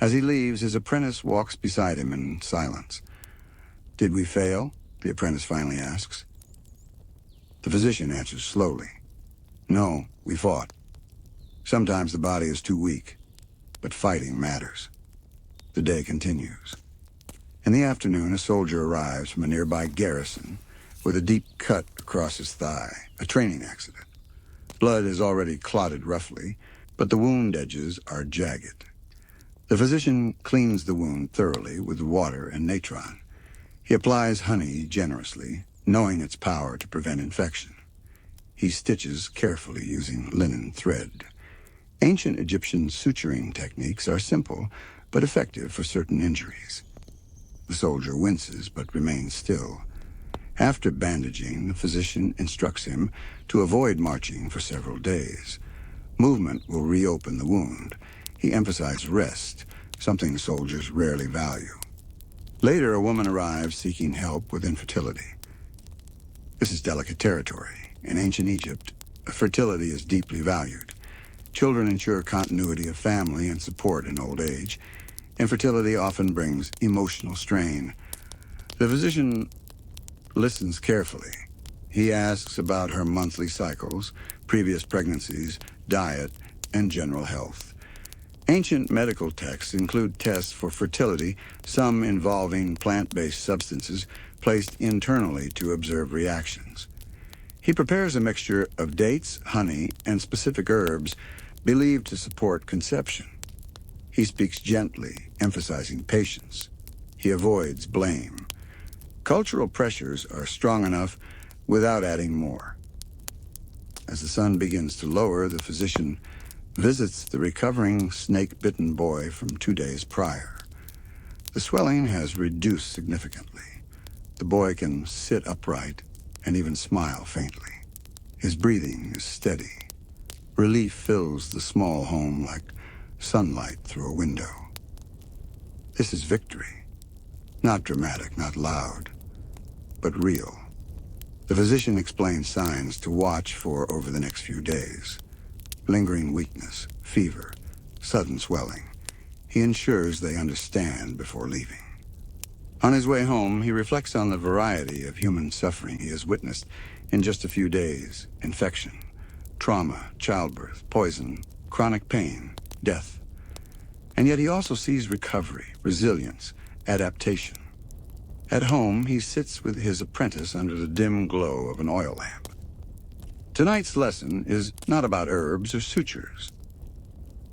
As he leaves, his apprentice walks beside him in silence. "Did we fail?" the apprentice finally asks. The physician answers slowly. "No, we fought. Sometimes the body is too weak, but fighting matters." The day continues. In the afternoon, a soldier arrives from a nearby garrison with a deep cut across his thigh, a training accident. Blood has already clotted roughly, but the wound edges are jagged. The physician cleans the wound thoroughly with water and natron. He applies honey generously, knowing its power to prevent infection. He stitches carefully using linen thread. Ancient Egyptian suturing techniques are simple, but effective for certain injuries. The soldier winces, but remains still. After bandaging, the physician instructs him to avoid marching for several days. Movement will reopen the wound. He emphasized rest, something soldiers rarely value. Later, a woman arrives seeking help with infertility. This is delicate territory. In ancient Egypt, fertility is deeply valued. Children ensure continuity of family and support in old age. Infertility often brings emotional strain. The physician listens carefully. He asks about her monthly cycles, previous pregnancies, diet, and general health. Ancient medical texts include tests for fertility, some involving plant-based substances placed internally to observe reactions. He prepares a mixture of dates, honey, and specific herbs believed to support conception. He speaks gently, emphasizing patience. He avoids blame. Cultural pressures are strong enough without adding more. As the sun begins to lower, the physician visits the recovering snake-bitten boy from 2 days prior. The swelling has reduced significantly. The boy can sit upright and even smile faintly. His breathing is steady. Relief fills the small home like sunlight through a window. This is victory. Not dramatic, not loud, but real. The physician explains signs to watch for over the next few days. Lingering weakness, fever, sudden swelling. He ensures they understand before leaving. On his way home, he reflects on the variety of human suffering he has witnessed in just a few days. Infection, trauma, childbirth, poison, chronic pain, death. And yet he also sees recovery, resilience, adaptation. At home, he sits with his apprentice under the dim glow of an oil lamp. Tonight's lesson is not about herbs or sutures.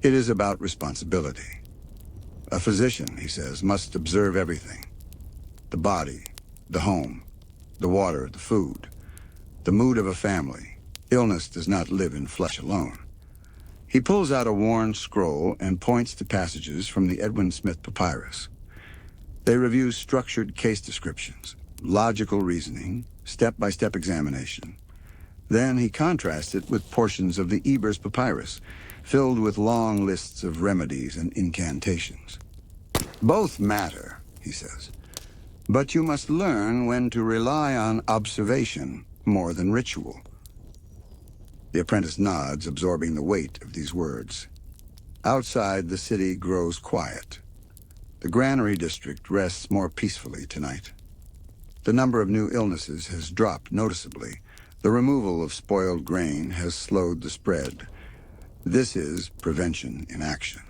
It is about responsibility. A physician, he says, must observe everything. The body, the home, the water, the food, the mood of a family. Illness does not live in flesh alone. He pulls out a worn scroll and points to passages from the Edwin Smith Papyrus. They review structured case descriptions, logical reasoning, step-by-step examination. Then he contrasts it with portions of the Ebers Papyrus, filled with long lists of remedies and incantations. Both matter, he says, but you must learn when to rely on observation more than ritual. The apprentice nods, absorbing the weight of these words. Outside, the city grows quiet. The granary district rests more peacefully tonight. The number of new illnesses has dropped noticeably. The removal of spoiled grain has slowed the spread. This is prevention in action.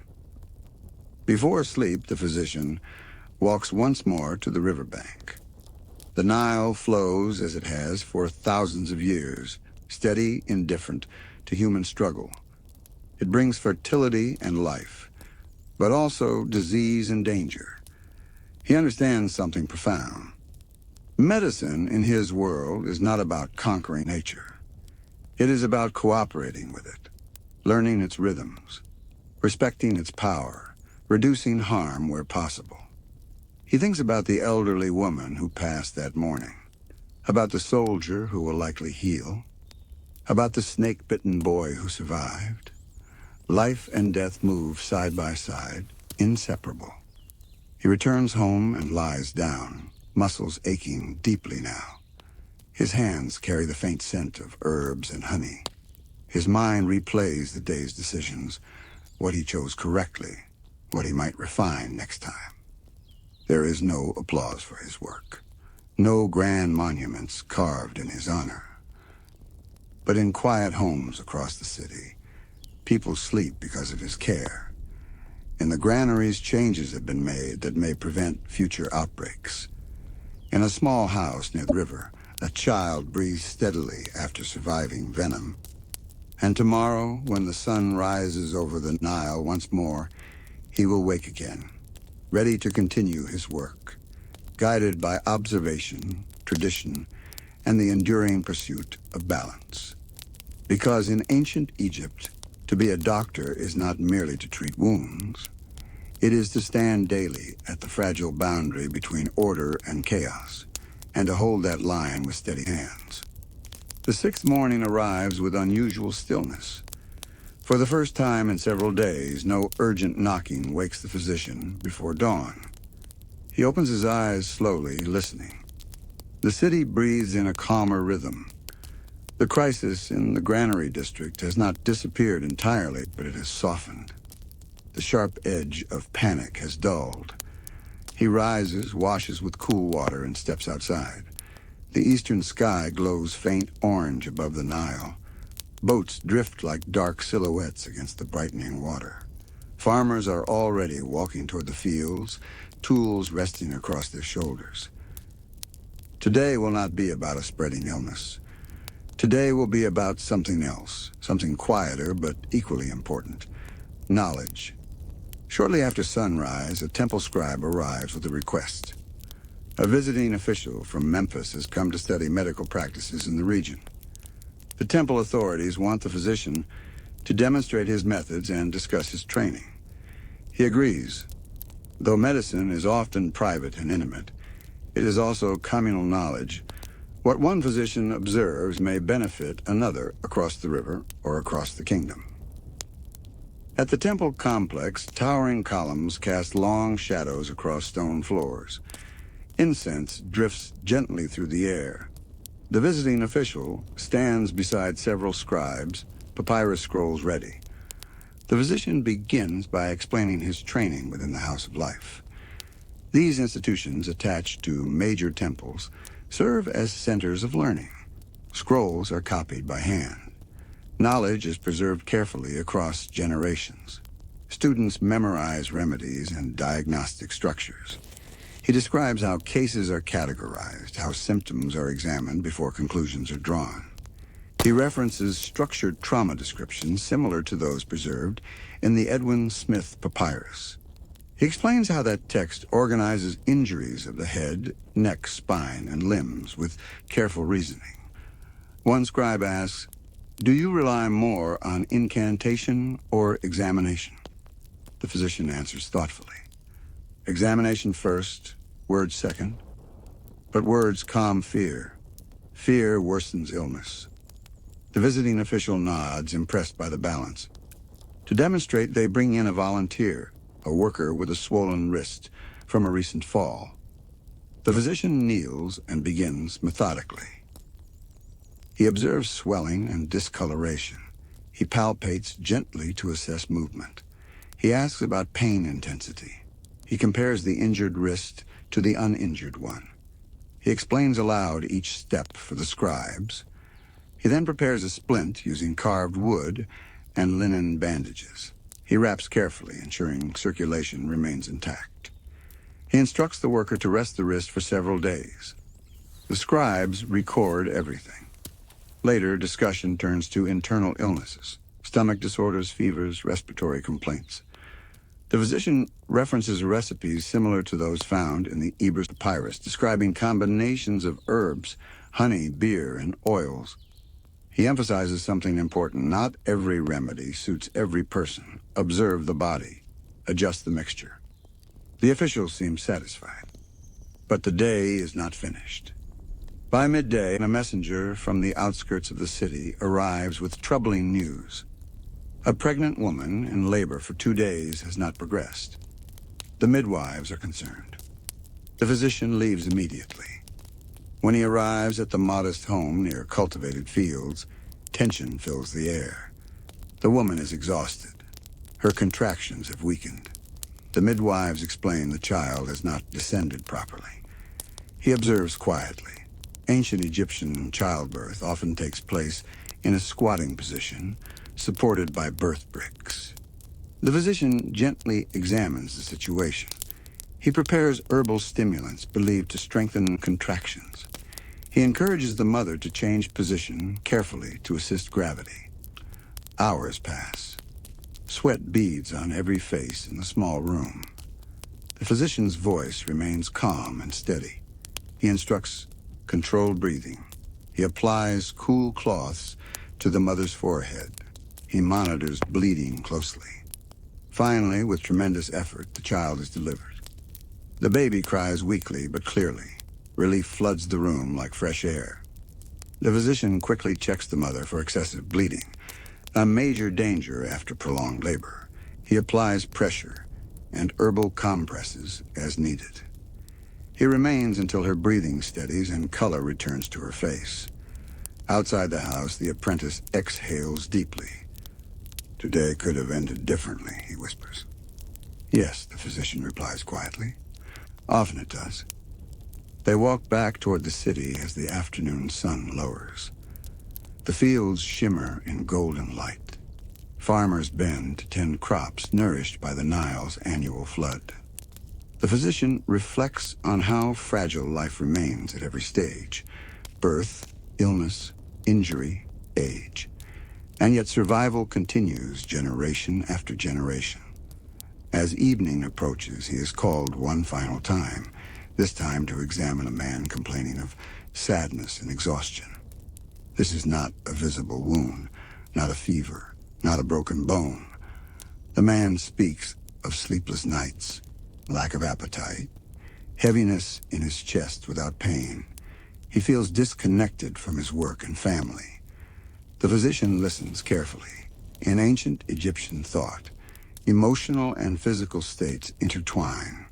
Before sleep, the physician walks once more to the riverbank. The Nile flows as it has for thousands of years, steady, indifferent to human struggle. It brings fertility and life, but also disease and danger. He understands something profound. Medicine, in his world, is not about conquering nature. It is about cooperating with it, learning its rhythms, respecting its power, reducing harm where possible. He thinks about the elderly woman who passed that morning, about the soldier who will likely heal, about the snake-bitten boy who survived. Life and death move side by side, inseparable. He returns home and lies down, muscles aching deeply now. His hands carry the faint scent of herbs and honey. His mind replays the day's decisions, what he chose correctly, what he might refine next time. There is no applause for his work, no grand monuments carved in his honor. But in quiet homes across the city, people sleep because of his care. In the granaries, changes have been made that may prevent future outbreaks. In a small house near the river, a child breathes steadily after surviving venom. And tomorrow, when the sun rises over the Nile once more, he will wake again, ready to continue his work, guided by observation, tradition, and the enduring pursuit of balance. Because in ancient Egypt, to be a doctor is not merely to treat wounds. It is to stand daily at the fragile boundary between order and chaos, and to hold that line with steady hands. The sixth morning arrives with unusual stillness. For the first time in several days, no urgent knocking wakes the physician before dawn. He opens his eyes slowly, listening. The city breathes in a calmer rhythm. The crisis in the granary district has not disappeared entirely, but it has softened. The sharp edge of panic has dulled. He rises, washes with cool water, and steps outside. The eastern sky glows faint orange above the Nile. Boats drift like dark silhouettes against the brightening water. Farmers are already walking toward the fields, tools resting across their shoulders. Today will not be about a spreading illness. Today will be about something else, something quieter but equally important: knowledge. Shortly after sunrise, a temple scribe arrives with a request. A visiting official from Memphis has come to study medical practices in the region. The temple authorities want the physician to demonstrate his methods and discuss his training. He agrees. Though medicine is often private and intimate, it is also communal knowledge. What one physician observes may benefit another across the river or across the kingdom. At the temple complex, towering columns cast long shadows across stone floors. Incense drifts gently through the air. The visiting official stands beside several scribes, papyrus scrolls ready. The physician begins by explaining his training within the House of Life. These institutions, attached to major temples, serve as centers of learning. Scrolls are copied by hand. Knowledge is preserved carefully across generations. Students memorize remedies and diagnostic structures. He describes how cases are categorized, how symptoms are examined before conclusions are drawn. He references structured trauma descriptions similar to those preserved in the Edwin Smith Papyrus. He explains how that text organizes injuries of the head, neck, spine, and limbs with careful reasoning. One scribe asks, "Do you rely more on incantation or examination?" The physician answers thoughtfully. "Examination first, words second. But words calm fear. Fear worsens illness." The visiting official nods, impressed by the balance. To demonstrate, they bring in a volunteer, a worker with a swollen wrist from a recent fall. The physician kneels and begins methodically. He observes swelling and discoloration. He palpates gently to assess movement. He asks about pain intensity. He compares the injured wrist to the uninjured one. He explains aloud each step for the scribes. He then prepares a splint using carved wood and linen bandages. He wraps carefully, ensuring circulation remains intact. He instructs the worker to rest the wrist for several days. The scribes record everything. Later, discussion turns to internal illnesses, stomach disorders, fevers, respiratory complaints. The physician references recipes similar to those found in the Ebers Papyrus, describing combinations of herbs, honey, beer, and oils. He emphasizes something important. Not every remedy suits every person. Observe the body. Adjust the mixture. The official seems satisfied. But the day is not finished. By midday, a messenger from the outskirts of the city arrives with troubling news. A pregnant woman in labor for 2 days has not progressed. The midwives are concerned. The physician leaves immediately. When he arrives at the modest home near cultivated fields, tension fills the air. The woman is exhausted. Her contractions have weakened. The midwives explain the child has not descended properly. He observes quietly. Ancient Egyptian childbirth often takes place in a squatting position, supported by birth bricks. The physician gently examines the situation. He prepares herbal stimulants believed to strengthen contractions. He encourages the mother to change position carefully to assist gravity. Hours pass. Sweat beads on every face in the small room. The physician's voice remains calm and steady. He instructs controlled breathing. He applies cool cloths to the mother's forehead. He monitors bleeding closely. Finally, with tremendous effort, the child is delivered. The baby cries weakly but clearly. Relief floods the room like fresh air. The physician quickly checks the mother for excessive bleeding, a major danger after prolonged labor. He applies pressure and herbal compresses as needed. He remains until her breathing steadies and color returns to her face. Outside the house, the apprentice exhales deeply. "Today could have ended differently," he whispers. "Yes," the physician replies quietly. "Often it does." They walk back toward the city as the afternoon sun lowers. The fields shimmer in golden light. Farmers bend to tend crops nourished by the Nile's annual flood. The physician reflects on how fragile life remains at every stage: birth, illness, injury, age. And yet survival continues generation after generation. As evening approaches, he is called one final time, this time to examine a man complaining of sadness and exhaustion. This is not a visible wound, not a fever, not a broken bone. The man speaks of sleepless nights, lack of appetite, heaviness in his chest without pain. He feels disconnected from his work and family. The physician listens carefully. In ancient Egyptian thought, emotional and physical states intertwine.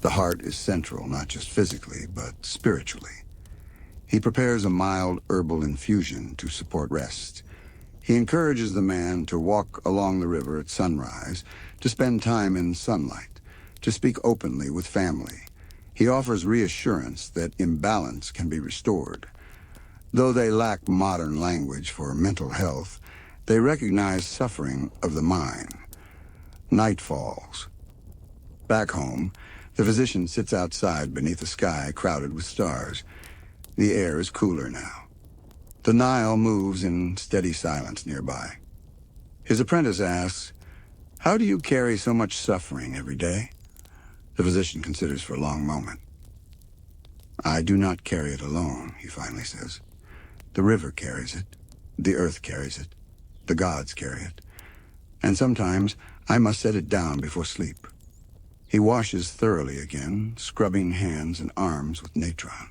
The heart is central, not just physically, but spiritually. He prepares a mild herbal infusion to support rest. He encourages the man to walk along the river at sunrise, to spend time in sunlight, to speak openly with family. He offers reassurance that imbalance can be restored. Though they lack modern language for mental health, they recognize suffering of the mind. Night falls. Back home, the physician sits outside beneath a sky crowded with stars. The air is cooler now. The Nile moves in steady silence nearby. His apprentice asks, "How do you carry so much suffering every day?" The physician considers for a long moment. "I do not carry it alone," he finally says. "The river carries it. The earth carries it. The gods carry it. And sometimes I must set it down before sleep." He washes thoroughly again, scrubbing hands and arms with natron.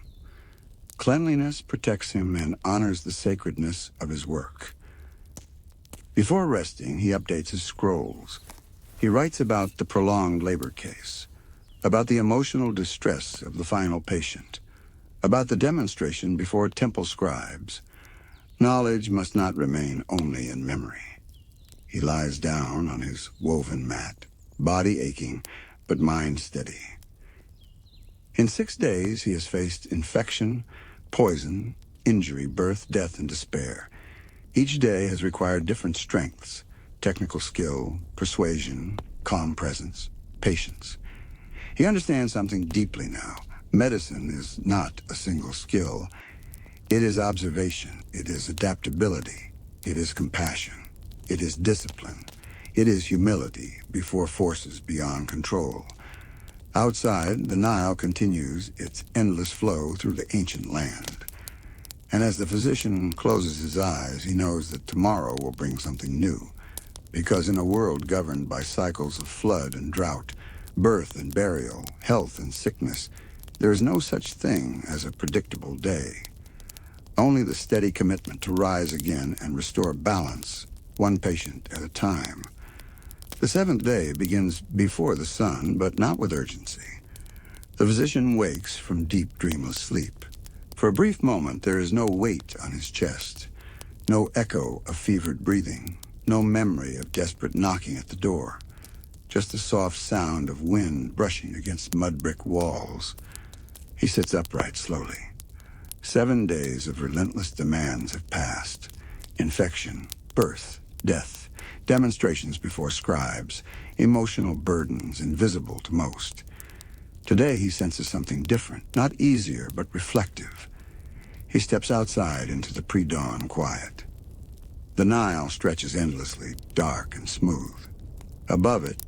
Cleanliness protects him and honors the sacredness of his work. Before resting, he updates his scrolls. He writes about the prolonged labor case, about the emotional distress of the final patient, about the demonstration before temple scribes. Knowledge must not remain only in memory. He lies down on his woven mat, body aching, but mind steady. In 6 days, he has faced infection, poison, injury, birth, death, and despair. Each day has required different strengths: technical skill, persuasion, calm presence, patience. He understands something deeply now. Medicine is not a single skill. It is observation. It is adaptability. It is compassion. It is discipline. It is humility before forces beyond control. Outside, the Nile continues its endless flow through the ancient land. And as the physician closes his eyes, he knows that tomorrow will bring something new. Because in a world governed by cycles of flood and drought, birth and burial, health and sickness, there is no such thing as a predictable day. Only the steady commitment to rise again and restore balance, one patient at a time. The 7th day begins before the sun, but not with urgency. The physician wakes from deep, dreamless sleep. For a brief moment, there is no weight on his chest, no echo of fevered breathing, no memory of desperate knocking at the door, just the soft sound of wind brushing against mud-brick walls. He sits upright slowly. 7 days of relentless demands have passed. Infection, birth, death, demonstrations before scribes, emotional burdens invisible to most. Today he senses something different, not easier, but reflective. He steps outside into the pre-dawn quiet. The Nile stretches endlessly, dark and smooth. Above it,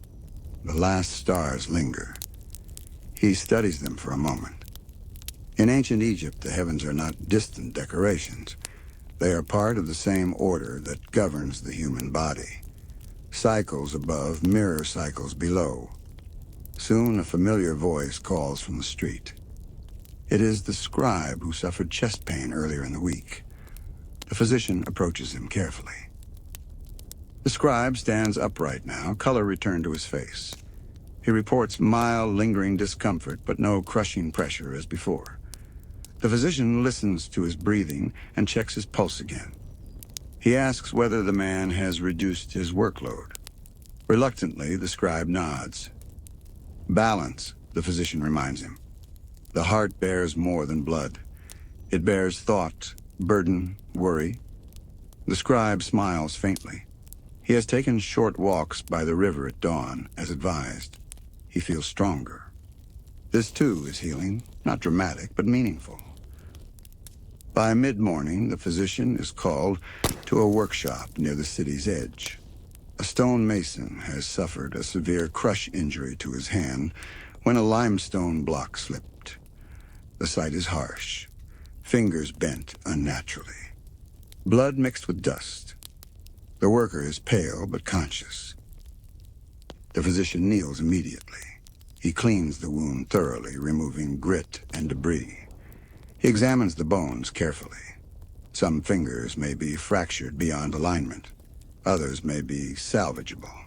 the last stars linger. He studies them for a moment. In ancient Egypt, the heavens are not distant decorations. They are part of the same order that governs the human body. Cycles above mirror cycles below. Soon a familiar voice calls from the street. It is the scribe who suffered chest pain earlier in the week. The physician approaches him carefully. The scribe stands upright now, color returned to his face. He reports mild, lingering discomfort, but no crushing pressure as before. The physician listens to his breathing and checks his pulse again. He asks whether the man has reduced his workload. Reluctantly, the scribe nods. Balance, the physician reminds him. The heart bears more than blood. It bears thought, burden, worry. The scribe smiles faintly. He has taken short walks by the river at dawn, as advised. He feels stronger. This, too, is healing, not dramatic, but meaningful. By mid-morning, the physician is called to a workshop near the city's edge. A stone mason has suffered a severe crush injury to his hand when a limestone block slipped. The sight is harsh, fingers bent unnaturally. Blood mixed with dust. The worker is pale but conscious. The physician kneels immediately. He cleans the wound thoroughly, removing grit and debris. He examines the bones carefully. Some fingers may be fractured beyond alignment. Others may be salvageable.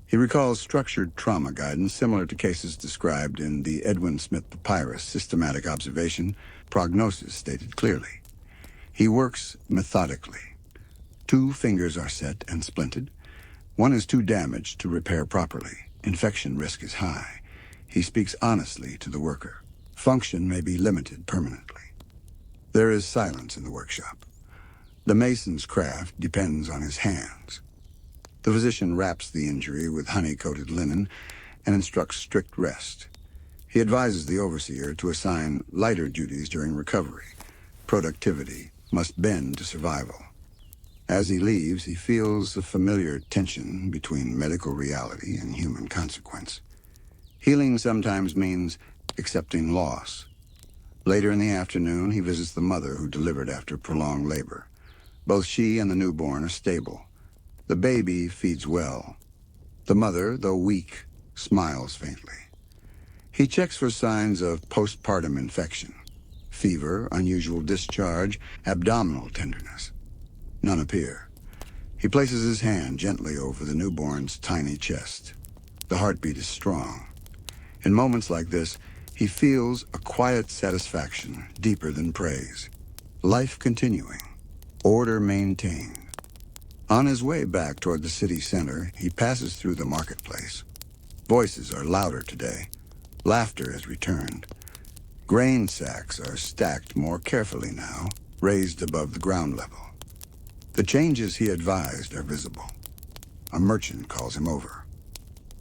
He recalls structured trauma guidance similar to cases described in the Edwin Smith Papyrus, systematic observation, prognosis stated clearly. He works methodically. 2 fingers are set and splinted. 1 is too damaged to repair properly. Infection risk is high. He speaks honestly to the worker. Function may be limited permanently. There is silence in the workshop. The mason's craft depends on his hands. The physician wraps the injury with honey-coated linen and instructs strict rest. He advises the overseer to assign lighter duties during recovery. Productivity must bend to survival. As he leaves, he feels a familiar tension between medical reality and human consequence. Healing sometimes means accepting loss. Later in the afternoon, he visits the mother who delivered after prolonged labor. Both she and the newborn are stable. The baby feeds well. The mother, though weak, smiles faintly. He checks for signs of postpartum infection, fever, unusual discharge, abdominal tenderness. None appear. He places his hand gently over the newborn's tiny chest. The heartbeat is strong. In moments like this, he feels a quiet satisfaction deeper than praise. Life continuing, order maintained. On his way back toward the city center, he passes through the marketplace. Voices are louder today. Laughter has returned. Grain sacks are stacked more carefully now, raised above the ground level. The changes he advised are visible. A merchant calls him over.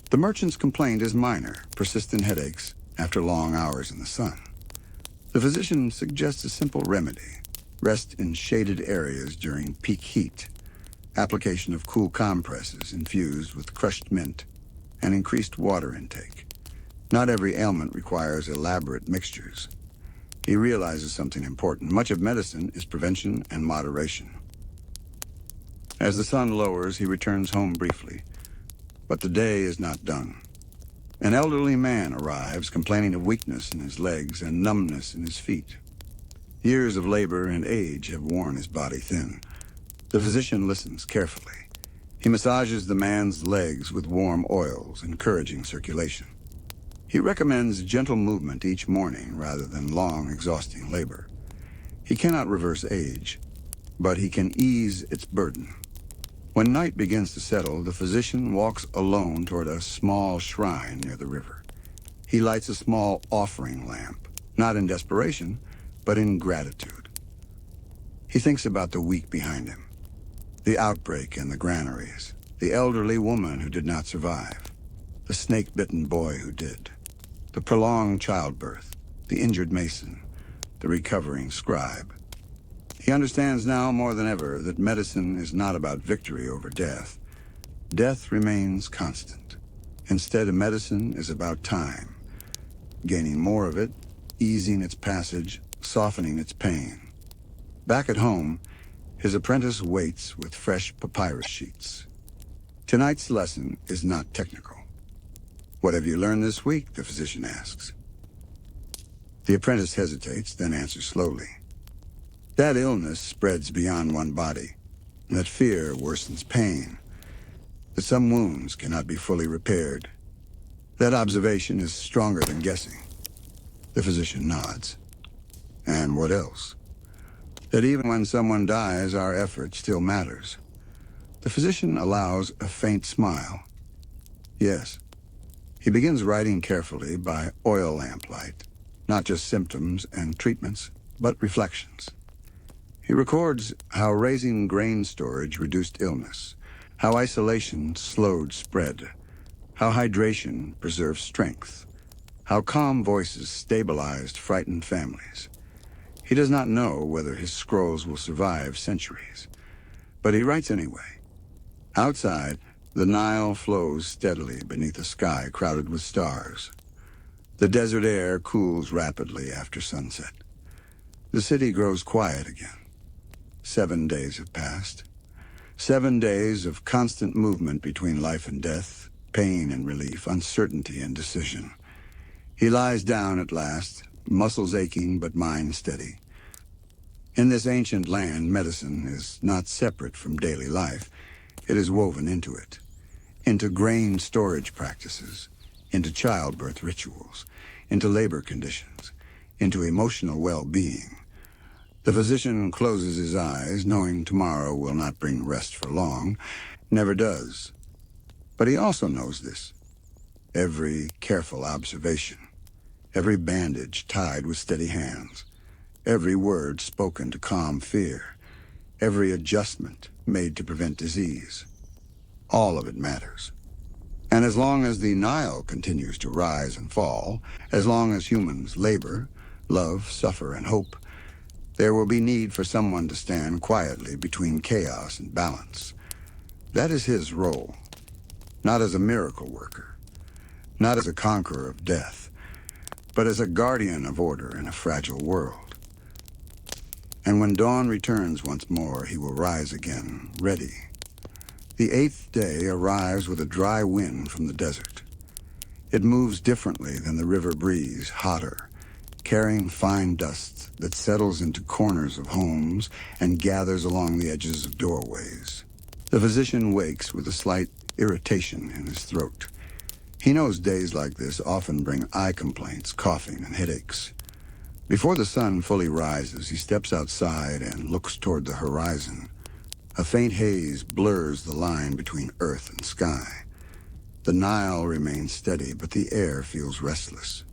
The merchant's complaint is minor, persistent headaches after long hours in the sun. The physician suggests a simple remedy: rest in shaded areas during peak heat, application of cool compresses infused with crushed mint, and increased water intake. Not every ailment requires elaborate mixtures. He realizes something important. Much of medicine is prevention and moderation. As the sun lowers, he returns home briefly. But the day is not done. An elderly man arrives, complaining of weakness in his legs and numbness in his feet. Years of labor and age have worn his body thin. The physician listens carefully. He massages the man's legs with warm oils, encouraging circulation. He recommends gentle movement each morning rather than long, exhausting labor. He cannot reverse age, but he can ease its burden. When night begins to settle, the physician walks alone toward a small shrine near the river. He lights a small offering lamp, not in desperation, but in gratitude. He thinks about the week behind him, the outbreak in the granaries, the elderly woman who did not survive, the snake-bitten boy who did, the prolonged childbirth, the injured mason, the recovering scribe. He understands now more than ever that medicine is not about victory over death. Death remains constant. Instead, medicine is about time, gaining more of it, easing its passage, softening its pain. Back at home, his apprentice waits with fresh papyrus sheets. Tonight's lesson is not technical. "What have you learned this week?" the physician asks. The apprentice hesitates, then answers slowly. That illness spreads beyond one body, that fear worsens pain, that some wounds cannot be fully repaired. That observation is stronger than guessing. The physician nods. And what else? That even when someone dies, our effort still matters. The physician allows a faint smile. Yes. He begins writing carefully by oil lamplight, not just symptoms and treatments, but reflections. He records how raising grain storage reduced illness, how isolation slowed spread, how hydration preserved strength, how calm voices stabilized frightened families. He does not know whether his scrolls will survive centuries, but he writes anyway. Outside, the Nile flows steadily beneath a sky crowded with stars. The desert air cools rapidly after sunset. The city grows quiet again. 7 days have passed. 7 days of constant movement between life and death, pain and relief, uncertainty and decision. He lies down at last, muscles aching but mind steady. In this ancient land, medicine is not separate from daily life. It is woven into it, into grain storage practices, into childbirth rituals, into labor conditions, into emotional well-being. The physician closes his eyes, knowing tomorrow will not bring rest for long, never does. But he also knows this. Every careful observation, every bandage tied with steady hands, every word spoken to calm fear, every adjustment made to prevent disease, all of it matters. And as long as the Nile continues to rise and fall, as long as humans labor, love, suffer, and hope, there will be need for someone to stand quietly between chaos and balance. That is his role, not as a miracle worker, not as a conqueror of death, but as a guardian of order in a fragile world. And when dawn returns once more, he will rise again, ready. The 8th day arrives with a dry wind from the desert. It moves differently than the river breeze, hotter, carrying fine dust that settles into corners of homes and gathers along the edges of doorways. The physician wakes with a slight irritation in his throat. He knows days like this often bring eye complaints, coughing, and headaches. Before the sun fully rises, he steps outside and looks toward the horizon. A faint haze blurs the line between earth and sky. The Nile remains steady, but the air feels restless.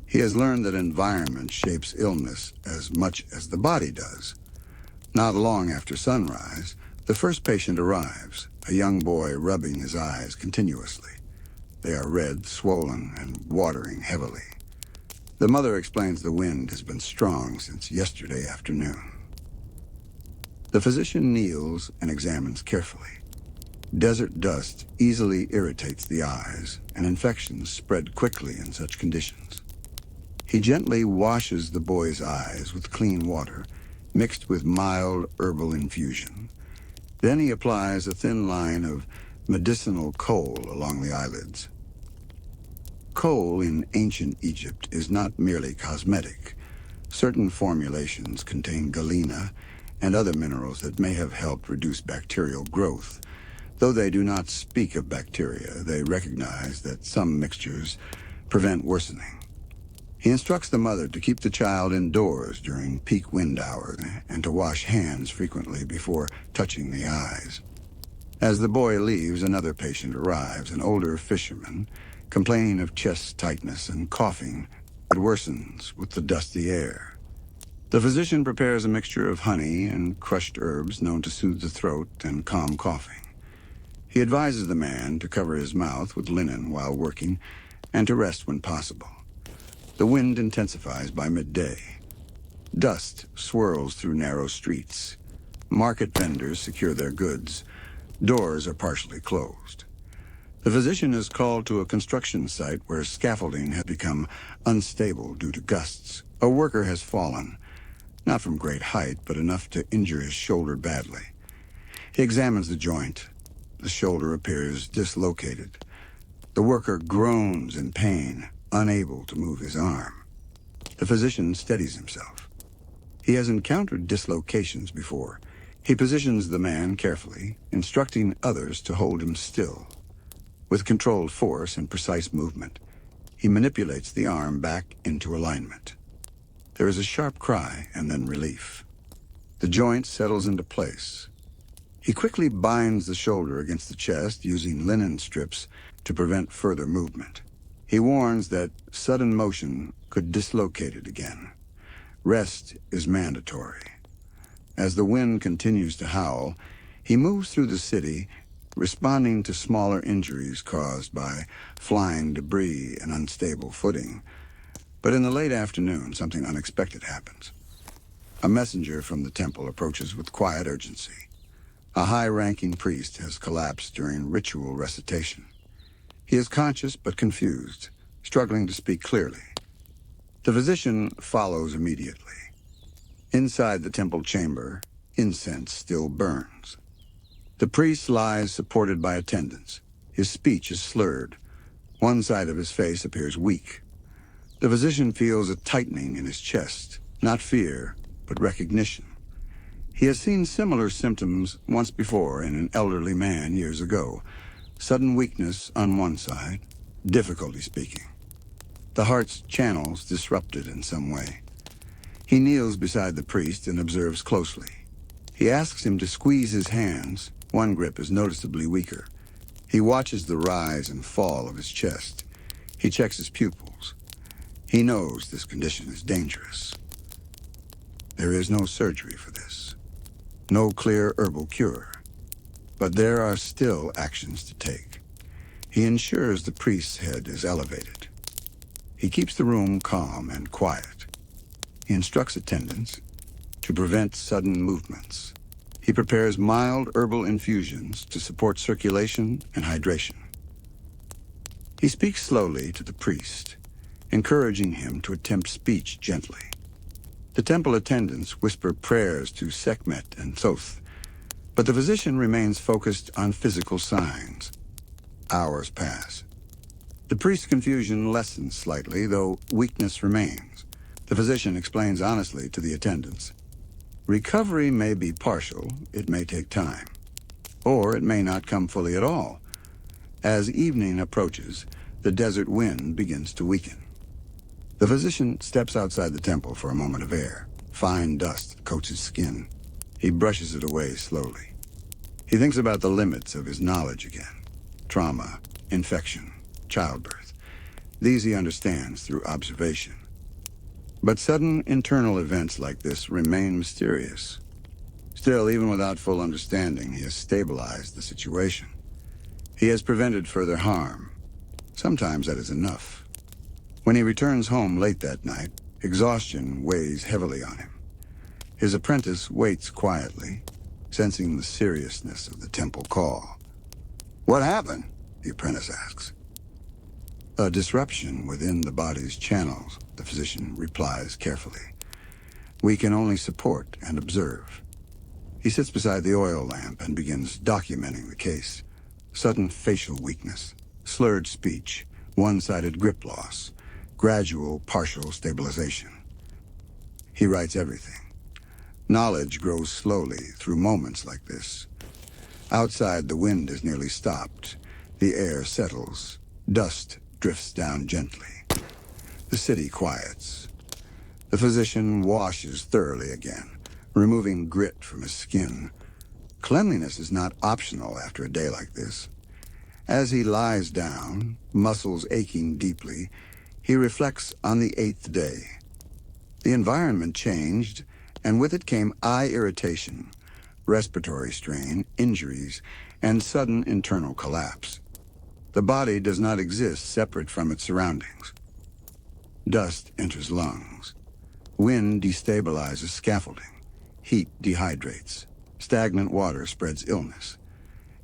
He has learned that environment shapes illness as much as the body does. Not long after sunrise, the first patient arrives, a young boy rubbing his eyes continuously. They are red, swollen, and watering heavily. The mother explains the wind has been strong since yesterday afternoon. The physician kneels and examines carefully. Desert dust easily irritates the eyes, and infections spread quickly in such conditions. He gently washes the boy's eyes with clean water, mixed with mild herbal infusion. Then he applies a thin line of medicinal kohl along the eyelids. Kohl in ancient Egypt is not merely cosmetic. Certain formulations contain galena and other minerals that may have helped reduce bacterial growth. Though they do not speak of bacteria, they recognize that some mixtures prevent worsening. He instructs the mother to keep the child indoors during peak wind hours and to wash hands frequently before touching the eyes. As the boy leaves, another patient arrives, an older fisherman, complaining of chest tightness and coughing that worsens with the dusty air. The physician prepares a mixture of honey and crushed herbs known to soothe the throat and calm coughing. He advises the man to cover his mouth with linen while working and to rest when possible. The wind intensifies by midday. Dust swirls through narrow streets. Market vendors secure their goods. Doors are partially closed. The physician is called to a construction site where scaffolding has become unstable due to gusts. A worker has fallen, not from great height, but enough to injure his shoulder badly. He examines the joint. The shoulder appears dislocated. The worker groans in pain, unable to move his arm. The physician steadies himself. He has encountered dislocations before. He positions the man carefully, instructing others to hold him still. With controlled force and precise movement, he manipulates the arm back into alignment. There is a sharp cry and then relief. The joint settles into place. He quickly binds the shoulder against the chest using linen strips to prevent further movement. He warns that sudden motion could dislocate it again. Rest is mandatory. As the wind continues to howl, he moves through the city, responding to smaller injuries caused by flying debris and unstable footing. But in the late afternoon, something unexpected happens. A messenger from the temple approaches with quiet urgency. A high-ranking priest has collapsed during ritual recitation. He is conscious but confused, struggling to speak clearly. The physician follows immediately. Inside the temple chamber, incense still burns. The priest lies supported by attendants. His speech is slurred. One side of his face appears weak, The physician feels a tightening in his chest, not fear, but recognition. He has seen similar symptoms once before in an elderly man years ago. Sudden weakness on one side, difficulty speaking. The heart's channels disrupted in some way. He kneels beside the priest and observes closely. He asks him to squeeze his hands. One grip is noticeably weaker. He watches the rise and fall of his chest. He checks his pupils. He knows this condition is dangerous. There is no surgery for this. No clear herbal cure. But there are still actions to take. He ensures the priest's head is elevated. He keeps the room calm and quiet. He instructs attendants to prevent sudden movements. He prepares mild herbal infusions to support circulation and hydration. He speaks slowly to the priest, encouraging him to attempt speech gently. The temple attendants whisper prayers to Sekhmet and Thoth, but the physician remains focused on physical signs. Hours pass. The priest's confusion lessens slightly, though weakness remains. The physician explains honestly to the attendants. Recovery may be partial, it may take time, or it may not come fully at all. As evening approaches, the desert wind begins to weaken. The physician steps outside the temple for a moment of air. Fine dust coats his skin. He brushes it away slowly. He thinks about the limits of his knowledge again. Trauma, infection, childbirth. These he understands through observation. But sudden internal events like this remain mysterious. Still, even without full understanding, he has stabilized the situation. He has prevented further harm. Sometimes that is enough. When he returns home late that night, exhaustion weighs heavily on him. His apprentice waits quietly, sensing the seriousness of the temple call. "What happened?" the apprentice asks. "A disruption within the body's channels," the physician replies carefully. "We can only support and observe." He sits beside the oil lamp and begins documenting the case. Sudden facial weakness, slurred speech, one-sided grip loss, gradual partial stabilization. He writes everything. Knowledge grows slowly through moments like this. Outside, the wind is nearly stopped. The air settles. Dust drifts down gently. The city quiets. The physician washes thoroughly again, removing grit from his skin. Cleanliness is not optional after a day like this. As he lies down, muscles aching deeply, he reflects on the 8th day. The environment changed, and with it came eye irritation, respiratory strain, injuries, and sudden internal collapse. The body does not exist separate from its surroundings. Dust enters lungs. Wind destabilizes scaffolding. Heat dehydrates. Stagnant water spreads illness.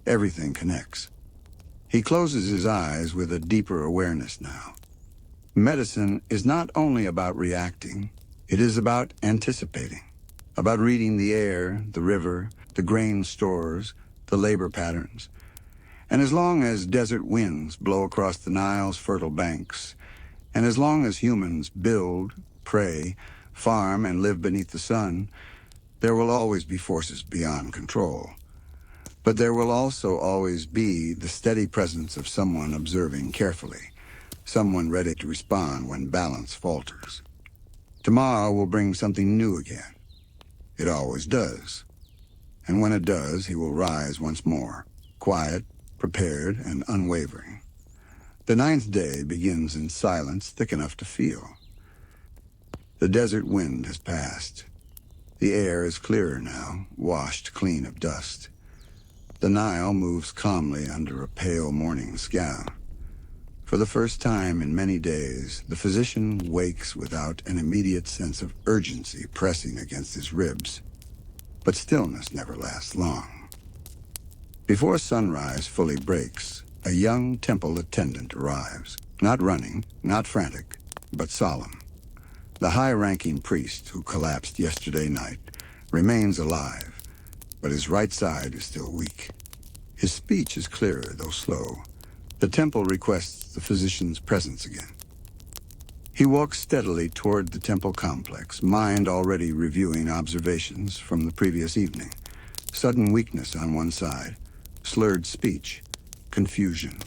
Everything connects. He closes his eyes with a deeper awareness now. Medicine is not only about reacting, it is about anticipating, about reading the air, the river, the grain stores, the labor patterns. And as long as desert winds blow across the Nile's fertile banks, and as long as humans build, pray, farm, and live beneath the sun, there will always be forces beyond control. But there will also always be the steady presence of someone observing carefully, someone ready to respond when balance falters. Tomorrow will bring something new again. It always does. And when it does, he will rise once more, quiet, prepared, and unwavering. The 9th day begins in silence thick enough to feel. The desert wind has passed. The air is clearer now, washed clean of dust. The Nile moves calmly under a pale morning sky. For the first time in many days, the physician wakes without an immediate sense of urgency pressing against his ribs. But stillness never lasts long. Before sunrise fully breaks, a young temple attendant arrives, not running, not frantic, but solemn. The high-ranking priest who collapsed yesterday night remains alive, but his right side is still weak. His speech is clearer, though slow. The temple requests the physician's presence again. He walks steadily toward the temple complex, mind already reviewing observations from the previous evening. Sudden weakness on one side, slurred speech, confusion,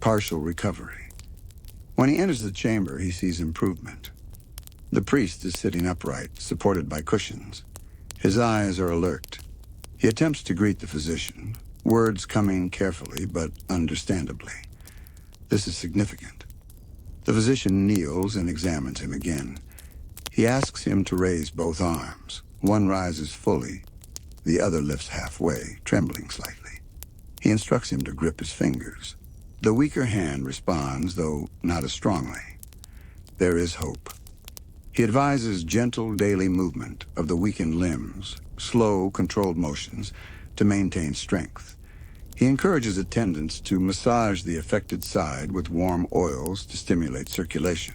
partial recovery. When he enters the chamber, he sees improvement. The priest is sitting upright, supported by cushions. His eyes are alert. He attempts to greet the physician, words coming carefully but understandably. This is significant. The physician kneels and examines him again. He asks him to raise both arms. One rises fully, the other lifts halfway, trembling slightly. He instructs him to grip his fingers. The weaker hand responds, though not as strongly. There is hope. He advises gentle daily movement of the weakened limbs, slow, controlled motions to maintain strength. He encourages attendants to massage the affected side with warm oils to stimulate circulation.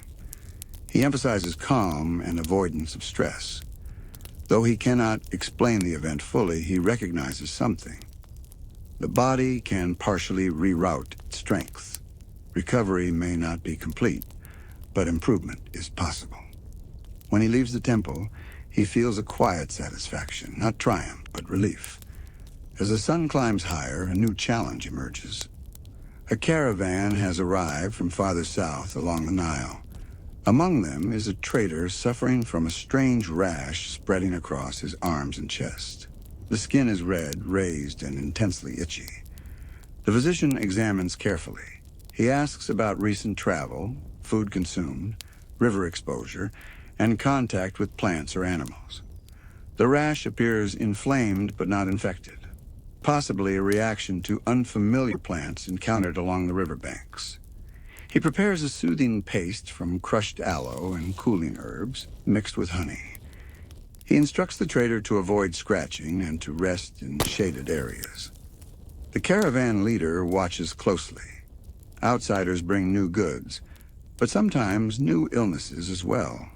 He emphasizes calm and avoidance of stress. Though he cannot explain the event fully, he recognizes something. The body can partially reroute strength. Recovery may not be complete, but improvement is possible. When he leaves the temple, he feels a quiet satisfaction, not triumph, but relief. As the sun climbs higher, a new challenge emerges. A caravan has arrived from farther south along the Nile. Among them is a trader suffering from a strange rash spreading across his arms and chest. The skin is red, raised, and intensely itchy. The physician examines carefully. He asks about recent travel, food consumed, river exposure, and contact with plants or animals. The rash appears inflamed but not infected, possibly a reaction to unfamiliar plants encountered along the riverbanks. He prepares a soothing paste from crushed aloe and cooling herbs mixed with honey. He instructs the trader to avoid scratching and to rest in shaded areas. The caravan leader watches closely. Outsiders bring new goods, but sometimes new illnesses as well.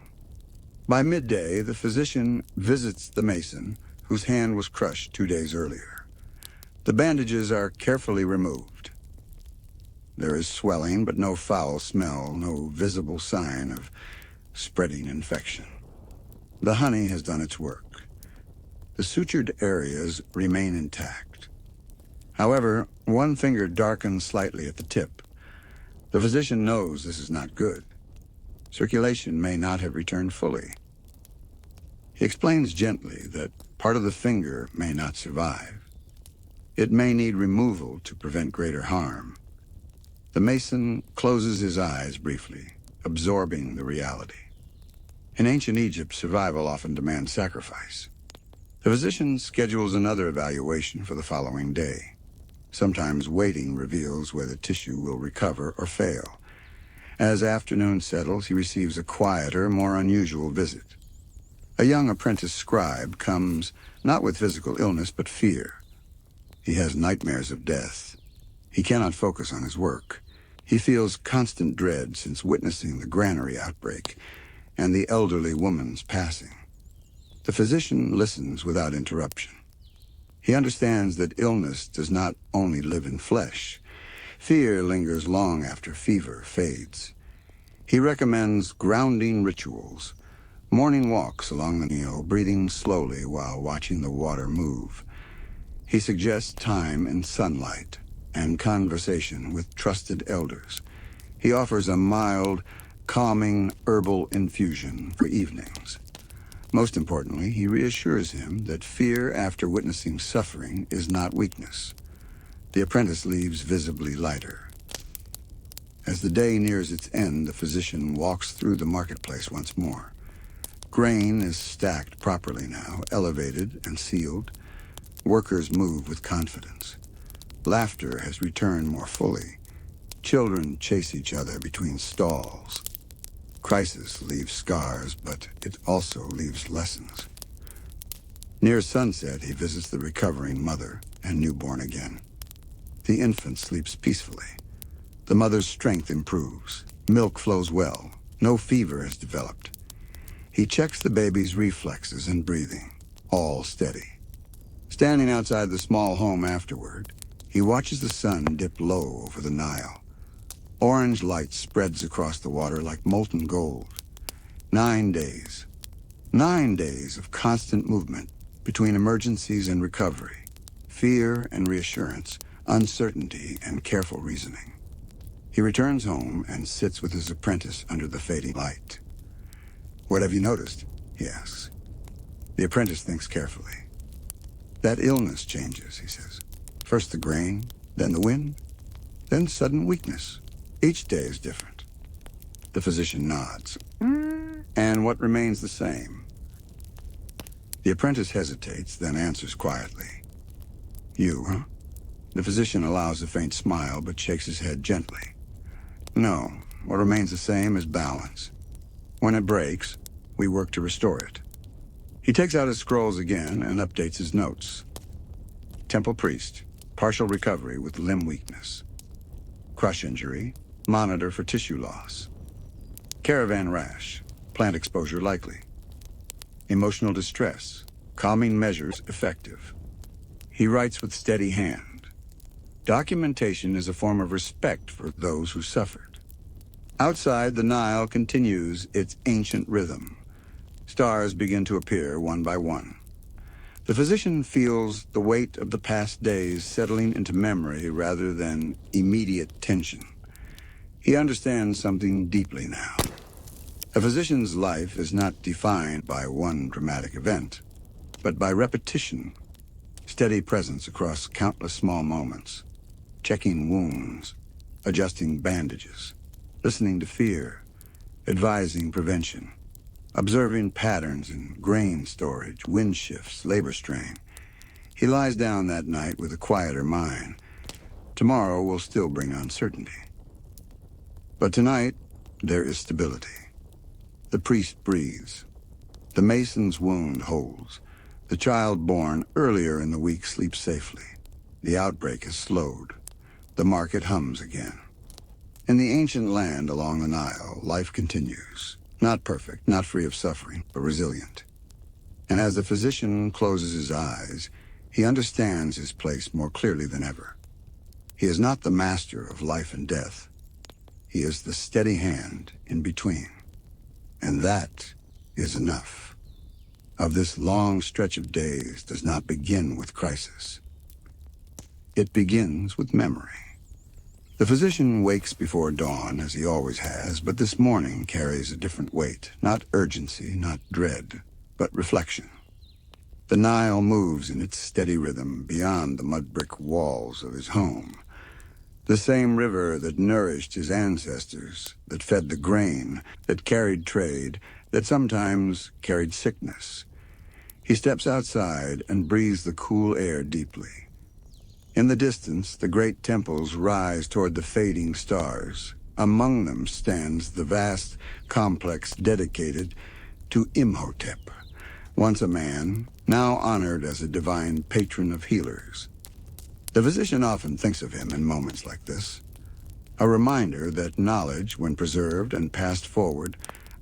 By midday, the physician visits the mason whose hand was crushed 2 days earlier. The bandages are carefully removed. There is swelling, but no foul smell, no visible sign of spreading infection. The honey has done its work. The sutured areas remain intact. However, one finger darkens slightly at the tip. The physician knows this is not good. Circulation may not have returned fully. He explains gently that part of the finger may not survive. It may need removal to prevent greater harm. The mason closes his eyes briefly, absorbing the reality. In ancient Egypt, survival often demands sacrifice. The physician schedules another evaluation for the following day. Sometimes waiting reveals whether tissue will recover or fail. As afternoon settles, he receives a quieter, more unusual visit. A young apprentice scribe comes not with physical illness, but fear. He has nightmares of death. He cannot focus on his work. He feels constant dread since witnessing the granary outbreak and the elderly woman's passing. The physician listens without interruption. He understands that illness does not only live in flesh. Fear lingers long after fever fades. He recommends grounding rituals, morning walks along the Nile, breathing slowly while watching the water move. He suggests time in sunlight and conversation with trusted elders. He offers a mild, calming herbal infusion for evenings. Most importantly, he reassures him that fear after witnessing suffering is not weakness. The apprentice leaves visibly lighter. As the day nears its end, the physician walks through the marketplace once more. Grain is stacked properly now, elevated and sealed. Workers move with confidence. Laughter has returned more fully. Children chase each other between stalls. Crisis leaves scars, but it also leaves lessons. Near sunset, he visits the recovering mother and newborn again. The infant sleeps peacefully. The mother's strength improves. Milk flows well. No fever has developed. He checks the baby's reflexes and breathing, all steady. Standing outside the small home afterward, he watches the sun dip low over the Nile. Orange light spreads across the water like molten gold. 9 days. 9 days of constant movement between emergencies and recovery, fear and reassurance, uncertainty and careful reasoning. He returns home and sits with his apprentice under the fading light. "What have you noticed?" he asks. The apprentice thinks carefully. "That illness changes," he says. "First the grain, then the wind, then sudden weakness. Each day is different." The physician nods. "And what remains the same?" The apprentice hesitates, then answers quietly. "You, huh?" The physician allows a faint smile, but shakes his head gently. "No, what remains the same is balance. When it breaks, we work to restore it." He takes out his scrolls again and updates his notes. Temple priest, partial recovery with limb weakness. Crush injury, monitor for tissue loss. Caravan rash, plant exposure likely. Emotional distress, calming measures effective. He writes with steady hand. Documentation is a form of respect for those who suffered. Outside, the Nile continues its ancient rhythm. Stars begin to appear one by one. The physician feels the weight of the past days settling into memory rather than immediate tension. He understands something deeply now. A physician's life is not defined by one dramatic event, but by repetition, steady presence across countless small moments. Checking wounds, adjusting bandages, listening to fear, advising prevention, observing patterns in grain storage, wind shifts, labor strain. He lies down that night with a quieter mind. Tomorrow will still bring uncertainty. But tonight, there is stability. The priest breathes. The mason's wound holds. The child born earlier in the week sleeps safely. The outbreak is slowed. The market hums again. In the ancient land along the Nile, life continues. Not perfect, not free of suffering, but resilient. And as the physician closes his eyes, he understands his place more clearly than ever. He is not the master of life and death. He is the steady hand in between. And that is enough. Of this long stretch of days does not begin with crisis. It begins with memory. The physician wakes before dawn, as he always has, but this morning carries a different weight. Not urgency, not dread, but reflection. The Nile moves in its steady rhythm beyond the mud-brick walls of his home. The same river that nourished his ancestors, that fed the grain, that carried trade, that sometimes carried sickness. He steps outside and breathes the cool air deeply. In the distance, the great temples rise toward the fading stars. Among them stands the vast complex dedicated to Imhotep, once a man, now honored as a divine patron of healers. The physician often thinks of him in moments like this, a reminder that knowledge, when preserved and passed forward,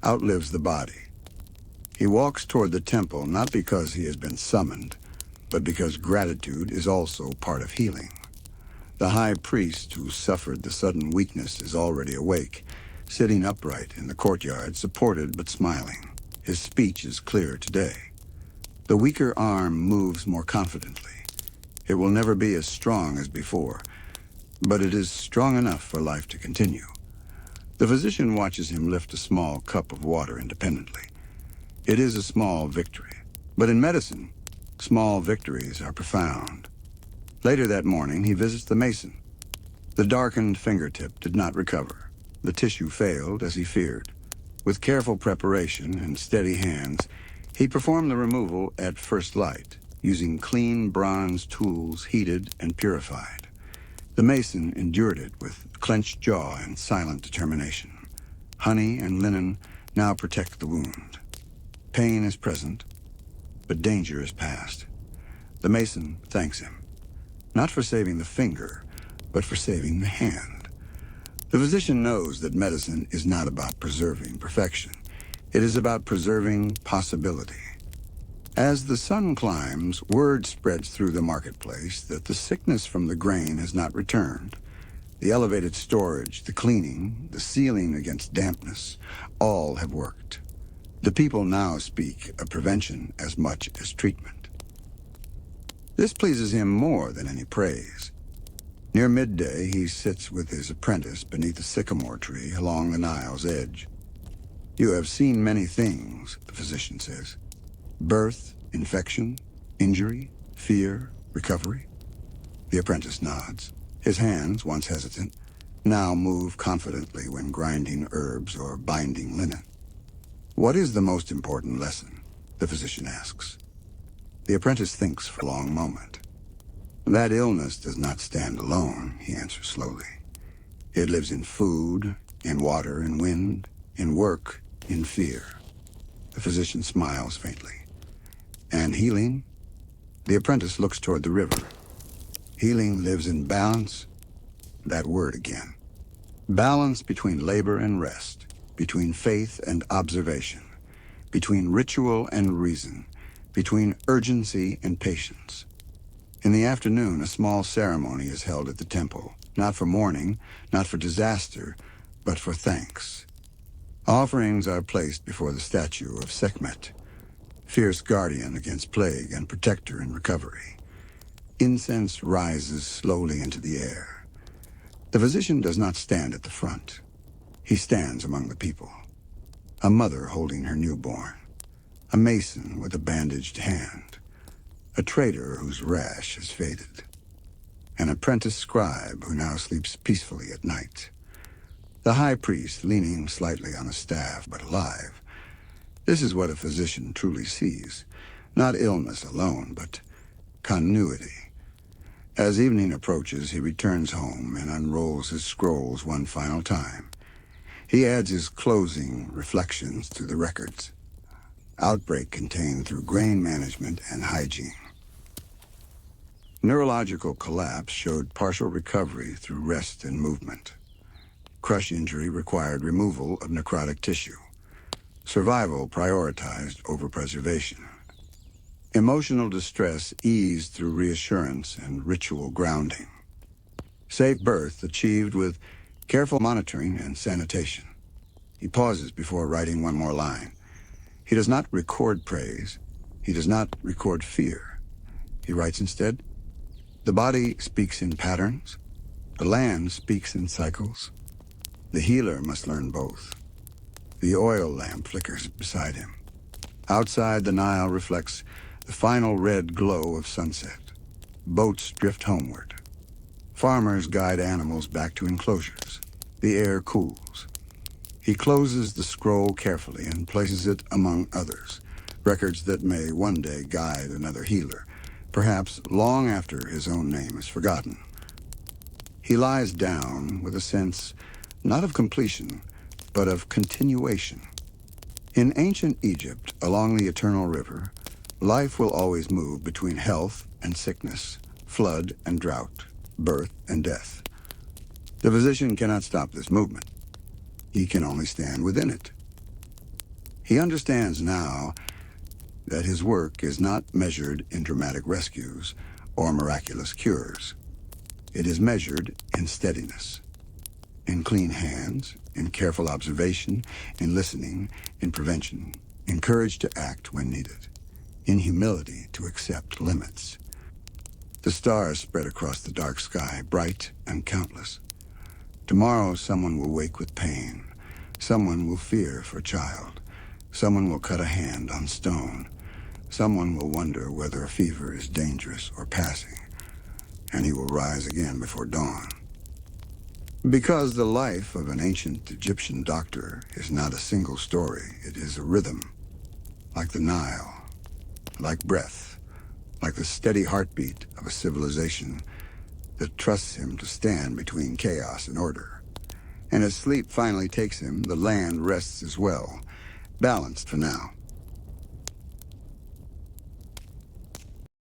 outlives the body. He walks toward the temple not because he has been summoned, but because gratitude is also part of healing. The high priest who suffered the sudden weakness is already awake, sitting upright in the courtyard, supported but smiling. His speech is clear today. The weaker arm moves more confidently. It will never be as strong as before, but it is strong enough for life to continue. The physician watches him lift a small cup of water independently. It is a small victory, but in medicine, small victories are profound. Later that morning, he visits the mason. The darkened fingertip did not recover. The tissue failed, as he feared. With careful preparation and steady hands, he performed the removal at first light, using clean bronze tools heated and purified. The mason endured it with clenched jaw and silent determination. Honey and linen now protect the wound. Pain is present, but danger is past. The mason thanks him, not for saving the finger, but for saving the hand. The physician knows that medicine is not about preserving perfection. It is about preserving possibility. As the sun climbs, word spreads through the marketplace that the sickness from the grain has not returned. The elevated storage, the cleaning, the sealing against dampness, all have worked. The people now speak of prevention as much as treatment. This pleases him more than any praise. Near midday, he sits with his apprentice beneath a sycamore tree along the Nile's edge. "You have seen many things," the physician says. "Birth, infection, injury, fear, recovery." The apprentice nods. His hands, once hesitant, now move confidently when grinding herbs or binding linen. "What is the most important lesson?" the physician asks. The apprentice thinks for a long moment. "That illness does not stand alone," he answers slowly. "It lives in food, in water and wind, in work, in fear." The physician smiles faintly. "And healing?" The apprentice looks toward the river. "Healing lives in balance." That word again. Balance between labor and rest, between faith and observation, between ritual and reason, between urgency and patience. In the afternoon, a small ceremony is held at the temple, not for mourning, not for disaster, but for thanks. Offerings are placed before the statue of Sekhmet, fierce guardian against plague and protector in recovery. Incense rises slowly into the air. The physician does not stand at the front. He stands among the people. A mother holding her newborn. A mason with a bandaged hand. A trader whose rash has faded. An apprentice scribe who now sleeps peacefully at night. The high priest leaning slightly on a staff, but alive. This is what a physician truly sees. Not illness alone, but continuity. As evening approaches, he returns home and unrolls his scrolls one final time. He adds his closing reflections to the records. Outbreak contained through grain management and hygiene. Neurological collapse showed partial recovery through rest and movement. Crush injury required removal of necrotic tissue. Survival prioritized over preservation. Emotional distress eased through reassurance and ritual grounding. Safe birth achieved with careful monitoring and sanitation. He pauses before writing one more line. He does not record praise. He does not record fear. He writes instead, "The body speaks in patterns. The land speaks in cycles. The healer must learn both." The oil lamp flickers beside him. Outside, the Nile reflects the final red glow of sunset. Boats drift homeward. Farmers guide animals back to enclosures. The air cools. He closes the scroll carefully and places it among others, records that may one day guide another healer, perhaps long after his own name is forgotten. He lies down with a sense not of completion, but of continuation. In ancient Egypt, along the eternal river, life will always move between health and sickness, flood and drought, birth and death. The physician cannot stop this movement. He can only stand within it. He understands now that his work is not measured in dramatic rescues or miraculous cures. It is measured in steadiness, in clean hands, in careful observation, in listening, in prevention, in courage to act when needed, in humility to accept limits. The stars spread across the dark sky, bright and countless. Tomorrow someone will wake with pain. Someone will fear for a child. Someone will cut a hand on stone. Someone will wonder whether a fever is dangerous or passing. And he will rise again before dawn. Because the life of an ancient Egyptian doctor is not a single story, it is a rhythm, like the Nile, like breath, like the steady heartbeat of a civilization that trusts him to stand between chaos and order. And as sleep finally takes him, the land rests as well, balanced for now.